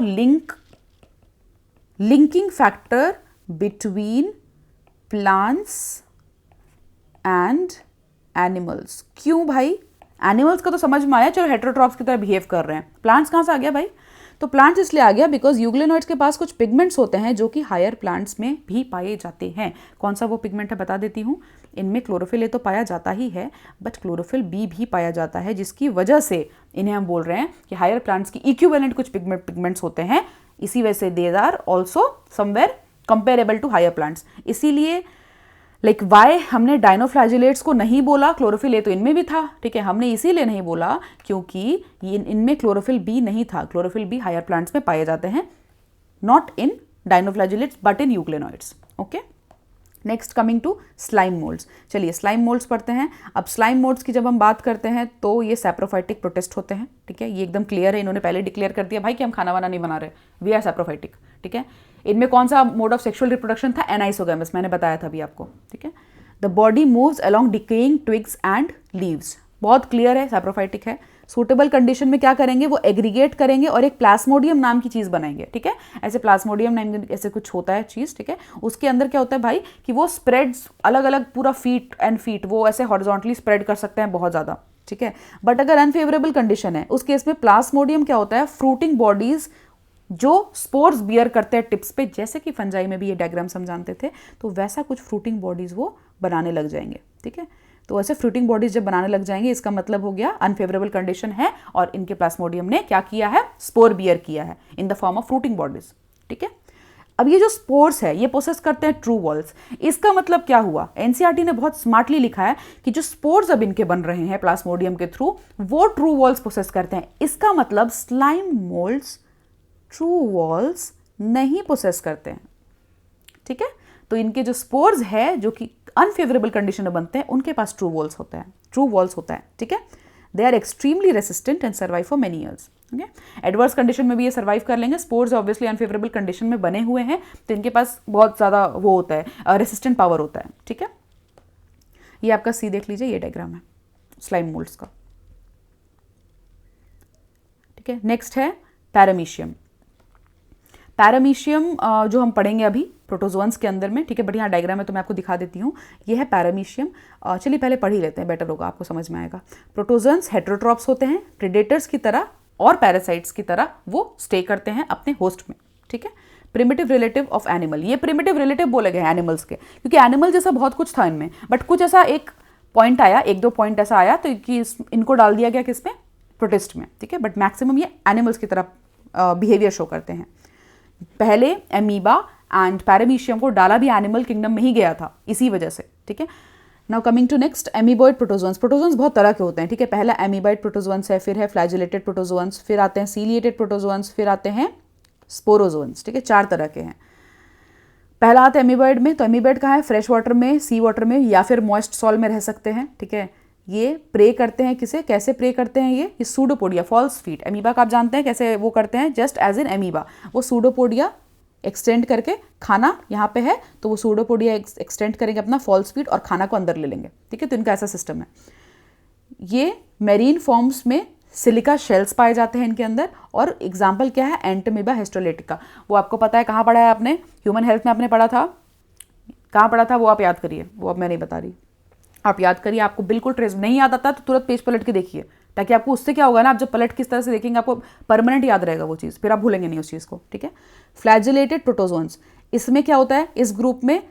linking factor between plants and animals. क्यों भाई? एनिमल्स का तो समझ में आया, चलो हेटरोट्रॉप्स की तरह बिहेव कर रहे हैं। प्लांट्स कहाँ से आ गया भाई? तो प्लांट्स इसलिए आ गया बिकॉज यूग्लिनॉइड्स के पास कुछ पिगमेंट्स होते हैं जो कि हायर प्लांट्स में भी पाए जाते हैं। कौन सा वो पिगमेंट है बता देती हूँ। इनमें क्लोरोफिल ए तो पाया जाता ही है, बट क्लोरोफिल बी भी पाया जाता है, जिसकी वजह से इन्हें हम बोल रहे हैं कि हायर प्लांट्स की इक्विवेलेंट कुछ पिगमेंट्स होते हैं। इसी वजह से they are also somewhere comparable to higher plants. इसीलिए लाइक वाई हमने डाइनोफ्लैजिलेट्स को नहीं बोला, क्लोरोफिल ए तो इनमें भी था, ठीक है। हमने इसीलिए नहीं बोला क्योंकि इनमें क्लोरोफिल बी नहीं था। क्लोरोफिल बी हायर प्लांट्स में पाए जाते हैं, not in dinoflagellates but in euglenoids, okay. Next coming to slime moulds. चलिए स्लाइम मोल्ड्स पढ़ते हैं। अब स्लाइम मोल्ड्स की जब हम बात करते हैं तो ये सैप्रोफाइटिक प्रोटिस्ट होते हैं, ठीक है। ये एकदम क्लियर है, इन्होंने पहले डिक्लेयर कर दिया भाई कि हम खाना वाना नहीं बना रहे, वी आर सैप्रोफाइटिक, ठीक है। इनमें कौन सा मोड ऑफ सेक्सुअल रिप्रोडक्शन था? एनाइसोगैमस, मैंने बताया था अभी आपको, ठीक है। The body moves along decaying twigs and leaves, बहुत क्लियर है, सैप्रोफाइटिक है। सूटेबल कंडीशन में क्या करेंगे? वो एग्रीगेट करेंगे और एक प्लाज्मोडियम नाम की चीज़ बनाएंगे, ठीक है। ऐसे प्लाज्मोडियम नाम ऐसे कुछ होता है चीज़, ठीक है। उसके अंदर क्या होता है भाई कि वो स्प्रेड्स अलग अलग पूरा फीट एंड फीट वो ऐसे हॉरिजॉन्टली स्प्रेड कर सकते हैं बहुत ज़्यादा, ठीक है। बट अगर अनफेवरेबल कंडीशन है उस केस में प्लाज्मोडियम क्या होता है? फ्रूटिंग बॉडीज जो स्पोर्स बियर करते हैं टिप्स पे, जैसे कि फंजाई में भी ये डायग्राम हम जानते थे, तो वैसा कुछ फ्रूटिंग बॉडीज वो बनाने लग जाएंगे, ठीक है। तो ऐसे फ्रूटिंग बॉडीज जब बनाने लग जाएंगे, इसका मतलब हो गया अनफेवरेबल कंडीशन है और इनके प्लाज्मोडियम ने क्या किया है? स्पोर बियर किया है in the form of fruiting bodies, ठीक है। अब ये जो स्पोर्स है ये प्रोसेस करते हैं ट्रू वॉल्स। इसका मतलब क्या हुआ? एनसीईआरटी ने बहुत स्मार्टली लिखा है कि जो स्पोर्स अब इनके बन रहे हैं प्लाज्मोडियम के थ्रू, वो ट्रू वॉल्स प्रोसेस करते हैं। इसका मतलब स्लाइम मोल्ड्स ट्रू वॉल्स नहीं प्रोसेस करते हैं, ठीक है। तो इनके जो स्पोर्स है जो कि अनफेवरेबल कंडीशन में बनते हैं, उनके पास ट्रू वॉल्स होता है, ठीक है। They are extremely resistant and survive for many years, okay. Adverse condition में भी ये सर्वाइव कर लेंगे। स्पोर्स ऑब्वियसली अनफेवरेबल कंडीशन में बने हुए हैं तो इनके पास बहुत ज़्यादा वो होता है, रेसिस्टेंट पावर होता है, ठीक है। ये आपका सी देख लीजिए, ये डायग्राम है स्लाइम मोल्ड्स का, ठीक है। नेक्स्ट है पैरामीशियम। पैरामीशियम जो हम पढ़ेंगे अभी प्रोटोजोअन्स के अंदर में, ठीक है। बट यहाँ डायग्राम में तो मैं आपको दिखा देती हूँ, ये है पैरामीशियम। चलिए पहले पढ़ ही लेते हैं, बेटर होगा, आपको समझ में आएगा। प्रोटोजोअन्स हेटरोट्रॉप्स होते हैं, प्रेडेटर्स की तरह और पैरासाइट्स की तरह वो स्टे करते हैं अपने होस्ट में, ठीक है। प्रिमिटिव रिलेटिव ऑफ एनिमल, ये प्रिमिटिव रिलेटिव बोले गए एनिमल्स के, क्योंकि एनिमल जैसा बहुत कुछ था इनमें, बट कुछ ऐसा एक पॉइंट आया, एक दो पॉइंट ऐसा आया तो कि इनको डाल दिया गया किस में? प्रोटिस्ट में, ठीक है। बट मैक्सिमम ये एनिमल्स की तरह बिहेवियर शो करते हैं। पहले एमीबा एंड पैरामीशियम को डाला भी एनिमल किंगडम में ही गया था इसी वजह से, ठीक है। Now coming to next, amoeboid protozoans. Protozoans बहुत तरह के होते हैं, ठीक है। पहला एमीबॉइड प्रोटोजोअन्स है, फिर है फ्लैजिलेटेड प्रोटोजोअन्स, फिर आते हैं सीलिएटेड प्रोटोजोअन्स, फिर आते हैं स्पोरोजोअन्स, ठीक है। 4 तरह के हैं। पहला आता है एमीबॉइड में, तो एमीबॉइड कहाँ है? फ्रेश वाटर में, सी वाटर में या फिर मॉइस्ट सॉइल में रह सकते हैं, ठीक है। ये प्रे करते हैं किसे? कैसे प्रे करते हैं? ये सूडोपोडिया, फॉल्स फीट। एमीबा का आप जानते हैं कैसे वो करते हैं, जस्ट एज इन एमीबा वो सूडोपोडिया एक्सटेंड करके, खाना यहाँ पे है तो वो सूडोपोडिया एक्सटेंड करेंगे अपना फॉल्स फीट और खाना को अंदर ले लेंगे, ठीक है। तो इनका ऐसा सिस्टम है। ये मेरीन फॉर्म्स में सिलिका शेल्स पाए जाते हैं इनके अंदर, और एग्जाम्पल क्या है? Entamoeba histolytica. वो आपको पता है, कहाँ पढ़ा है आपने? ह्यूमन हेल्थ में आपने पढ़ा था। कहाँ पढ़ा था वो आप याद करिए, वो अब मैं नहीं बता रही, आप याद करिए। आपको बिल्कुल ट्रेस नहीं याद आता तो तुरंत पेज पलट के देखिए, ताकि आपको उससे क्या होगा ना, आप जब पलट किस तरह से देखेंगे आपको परमानेंट याद रहेगा वो चीज़, फिर आप भूलेंगे नहीं उस चीज़ को, ठीक है। फ्लैजिलेटेड प्रोटोजोन्स, इसमें क्या होता है? इस ग्रुप में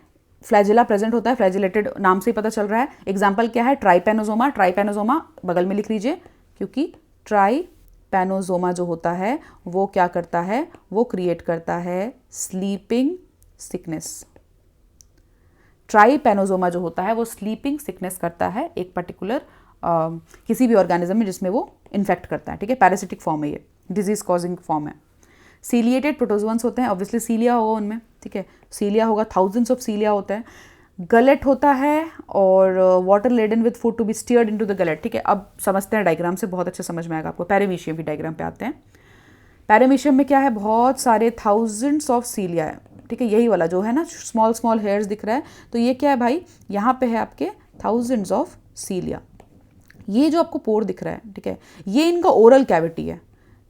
फ्लैजिला प्रेजेंट होता है, फ्लैजिलेटेड नाम से ही पता चल रहा है। एग्जाम्पल क्या है? ट्राइपेनोजोमा। ट्राइपेनोजोमा बगल में लिख लीजिए, क्योंकि ट्राइपेनोजोमा जो होता है वो क्या करता है? वो क्रिएट करता है स्लीपिंग सिकनेस। ट्राइपेनोजोमा जो होता है वो स्लीपिंग सिकनेस करता है एक पर्टिकुलर किसी भी ऑर्गेनिज्म में जिसमें वो इन्फेक्ट करता है, ठीक है। पैरासिटिक फॉर्म है, ये डिजीज कॉजिंग फॉर्म है। सीलिएटेड प्रोटोजोअन्स होते हैं, ऑब्वियसली सीलिया होगा उनमें, ठीक है। सीलिया होगा, थाउजेंड्स ऑफ सीलिया होते हैं। गलेट होता है और water laden with food to be steered into the gullet, ठीक है। अब समझते हैं डायग्राम से, बहुत अच्छे समझ में आएगा आपको। पैरामीशियम की डायग्राम पे आते हैं। पैरामीशियम में क्या है? बहुत सारे थाउजेंड्स ऑफ सीलिया है, ठीक है। यही वाला जो है ना, स्मॉल स्मॉल हेयर्स दिख रहा है, तो ये क्या है भाई? यहाँ पे है आपके थाउजेंड्स ऑफ सीलिया। ये जो आपको पोर दिख रहा है, ठीक है, ये इनका ओरल कैविटी है,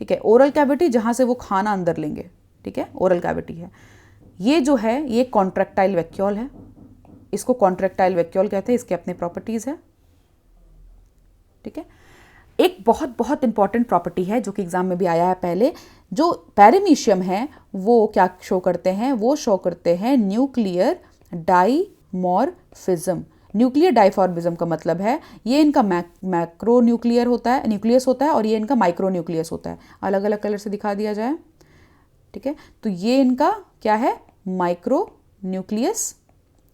ठीक है। ओरल कैविटी जहाँ से वो खाना अंदर लेंगे, ठीक है, ओरल कैविटी है। ये जो है ये कॉन्ट्रैक्टाइल वैक्यूल है, इसको कॉन्ट्रैक्टाइल वैक्यूल कहते हैं, इसके अपने प्रॉपर्टीज है, ठीक है। एक बहुत बहुत इंपॉर्टेंट प्रॉपर्टी है जो कि एग्जाम में भी आया है पहले, जो पैरामीशियम है वो क्या शो करते हैं? वो शो करते हैं न्यूक्लियर डाइमॉर्फिज्म। न्यूक्लियर डाइमॉर्फिज्म का मतलब है ये इनका मैक्रो न्यूक्लियर होता है, न्यूक्लियस होता है, और ये इनका माइक्रो न्यूक्लियस होता है। अलग अलग कलर से दिखा दिया जाए, ठीक है। तो ये इनका क्या है? माइक्रो न्यूक्लियस,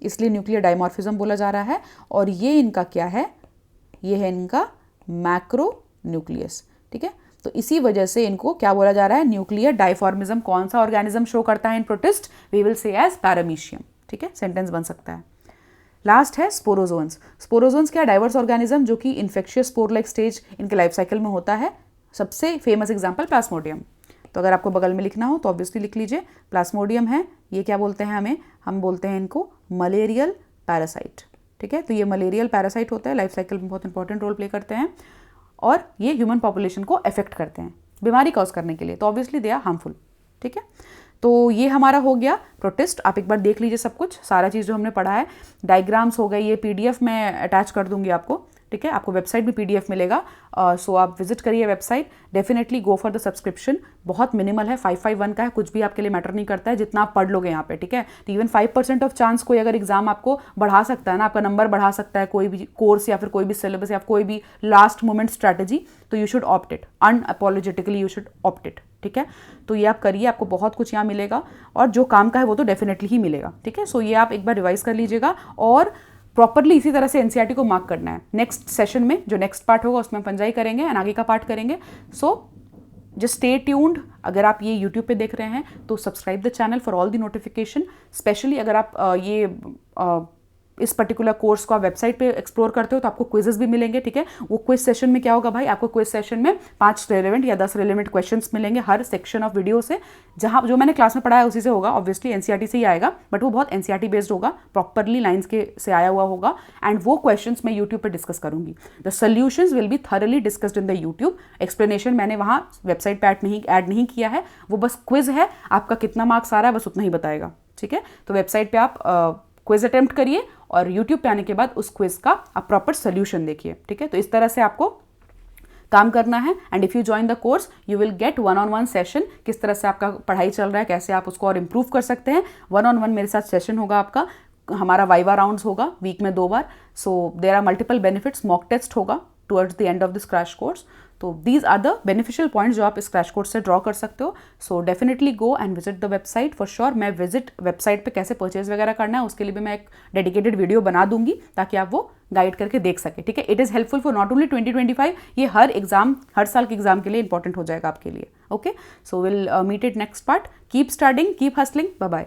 इसलिए न्यूक्लियर डाइमॉर्फिज्म बोला जा रहा है। और ये इनका क्या है? ये है इनका मैक्रो न्यूक्लियस, ठीक है। तो इसी वजह से इनको क्या बोला जा रहा है? Nuclear dimorphism. कौन सा ऑर्गेनिज्म शो करता है in protist? We will say as paramecium, ठीक है। सेंटेंस बन सकता है। लास्ट है स्पोरोजोन्स। स्पोरोजोन्स क्या? डाइवर्स ऑर्गेनिज्म जो कि इन्फेक्शियस स्पोर लाइक स्टेज इनके लाइफ साइकिल में होता है। सबसे फेमस एग्जाम्पल प्लाज्मोडियम। तो अगर आपको बगल में लिखना हो तो ऑब्वियसली लिख लीजिए, प्लाज्मोडियम है। ये क्या बोलते हैं? हम बोलते हैं इनको मलेरियल पैरासाइट, ठीक है। तो ये मलेरियल पैरासाइट होता है, लाइफ साइकिल में बहुत इंपॉर्टेंट रोल प्ले करते हैं, और ये ह्यूमन पॉपुलेशन को अफेक्ट करते हैं बीमारी कॉज करने के लिए। तो ऑब्वियसली दे आर हार्मफुल, ठीक है। तो ये हमारा हो गया प्रोटिस्ट। आप एक बार देख लीजिए सब कुछ, सारा चीज़ जो हमने पढ़ा है। डायग्राम्स हो गए, ये PDF में अटैच कर दूंगी आपको, ठीक है। आपको वेबसाइट भी PDF मिलेगा, सो आप विजिट करिए website. Definitely go for the subscription. बहुत मिनिमल है, 551 का है, कुछ भी आपके लिए मैटर नहीं करता है, जितना आप पढ़ लोगे यहाँ पे, ठीक है। तो इवन 5% ऑफ चांस कोई अगर एग्जाम आपको बढ़ा सकता है ना, आपका नंबर बढ़ा सकता है, कोई भी कोर्स या फिर कोई भी सिलेबस या कोई भी लास्ट मोमेंट स्ट्रैटेजी, तो you should opt it, unapologetically you should opt it, ठीक है। तो ये आप करिए, आपको बहुत कुछ यहाँ मिलेगा, और जो काम का है वो तो डेफिनेटली ही मिलेगा, ठीक है। सो ये आप एक बार रिवाइज कर लीजिएगा, और प्रॉपरली इसी तरह से NCERT को मार्क करना है। नेक्स्ट सेशन में जो नेक्स्ट पार्ट होगा उसमें हम पंजाई करेंगे एंड आगे का पार्ट करेंगे। So just stay tuned. अगर आप ये YouTube पे देख रहे हैं तो subscribe the channel for all the notification. Specially अगर आप इस पर्टिकुलर कोर्स को आप वेबसाइट पे एक्सप्लोर करते हो तो आपको क्विजेस भी मिलेंगे, ठीक है। वो क्विज सेशन में क्या होगा भाई? आपको क्विज सेशन में 5 रेलेवेंट या 10 रेलेवेंट क्वेश्चंस मिलेंगे हर सेक्शन ऑफ वीडियो से। जहाँ जो मैंने क्लास में पढ़ा है उसी से होगा, ऑब्वियसली NCERT से ही आएगा, बट वो बहुत NCERT बेस्ड होगा, प्रॉपरली लाइन्स के से आया हुआ होगा। एंड वो क्वेश्चंस मैं यूट्यूब पर डिस्कस करूंगी। The solutions will be thoroughly discussed in the YouTube. Explanation मैंने वहाँ वेबसाइट पर ऐड नहीं किया है, वो बस क्विज है, आपका कितना मार्क्स आ रहा है बस उतना ही बताएगा, ठीक है। तो वेबसाइट पर आप क्विज अटेम्प्ट करिए और YouTube पे आने के बाद उस क्विज का आप प्रॉपर सोल्यूशन देखिए, ठीक है। तो इस तरह से आपको काम करना है। And if you join the course you will get 1-on-1 session. किस तरह से आपका पढ़ाई चल रहा है, कैसे आप उसको और इम्प्रूव कर सकते हैं। 1-on-1 मेरे साथ सेशन होगा आपका, हमारा वाइवा राउंड्स होगा वीक में 2 बार। So there are multiple benefits. Mock test होगा, towards the end of this crash course. तो these are the beneficial points जो आप इस क्रैश कोर्स से ड्रॉ कर सकते हो। So definitely go and visit the website for sure. मैं विजिट वेबसाइट पे कैसे परचेज वगैरह करना है उसके लिए भी मैं एक डेडिकेटेड वीडियो बना दूंगी ताकि आप वो गाइड करके देख सके, ठीक है। It is helpful for not only 2025, ये हर एग्जाम, हर साल के एग्जाम के लिए इंपॉर्टेंट हो जाएगा आपके लिए। Okay, so will meet it next part. Keep studying, keep hustling, bye bye.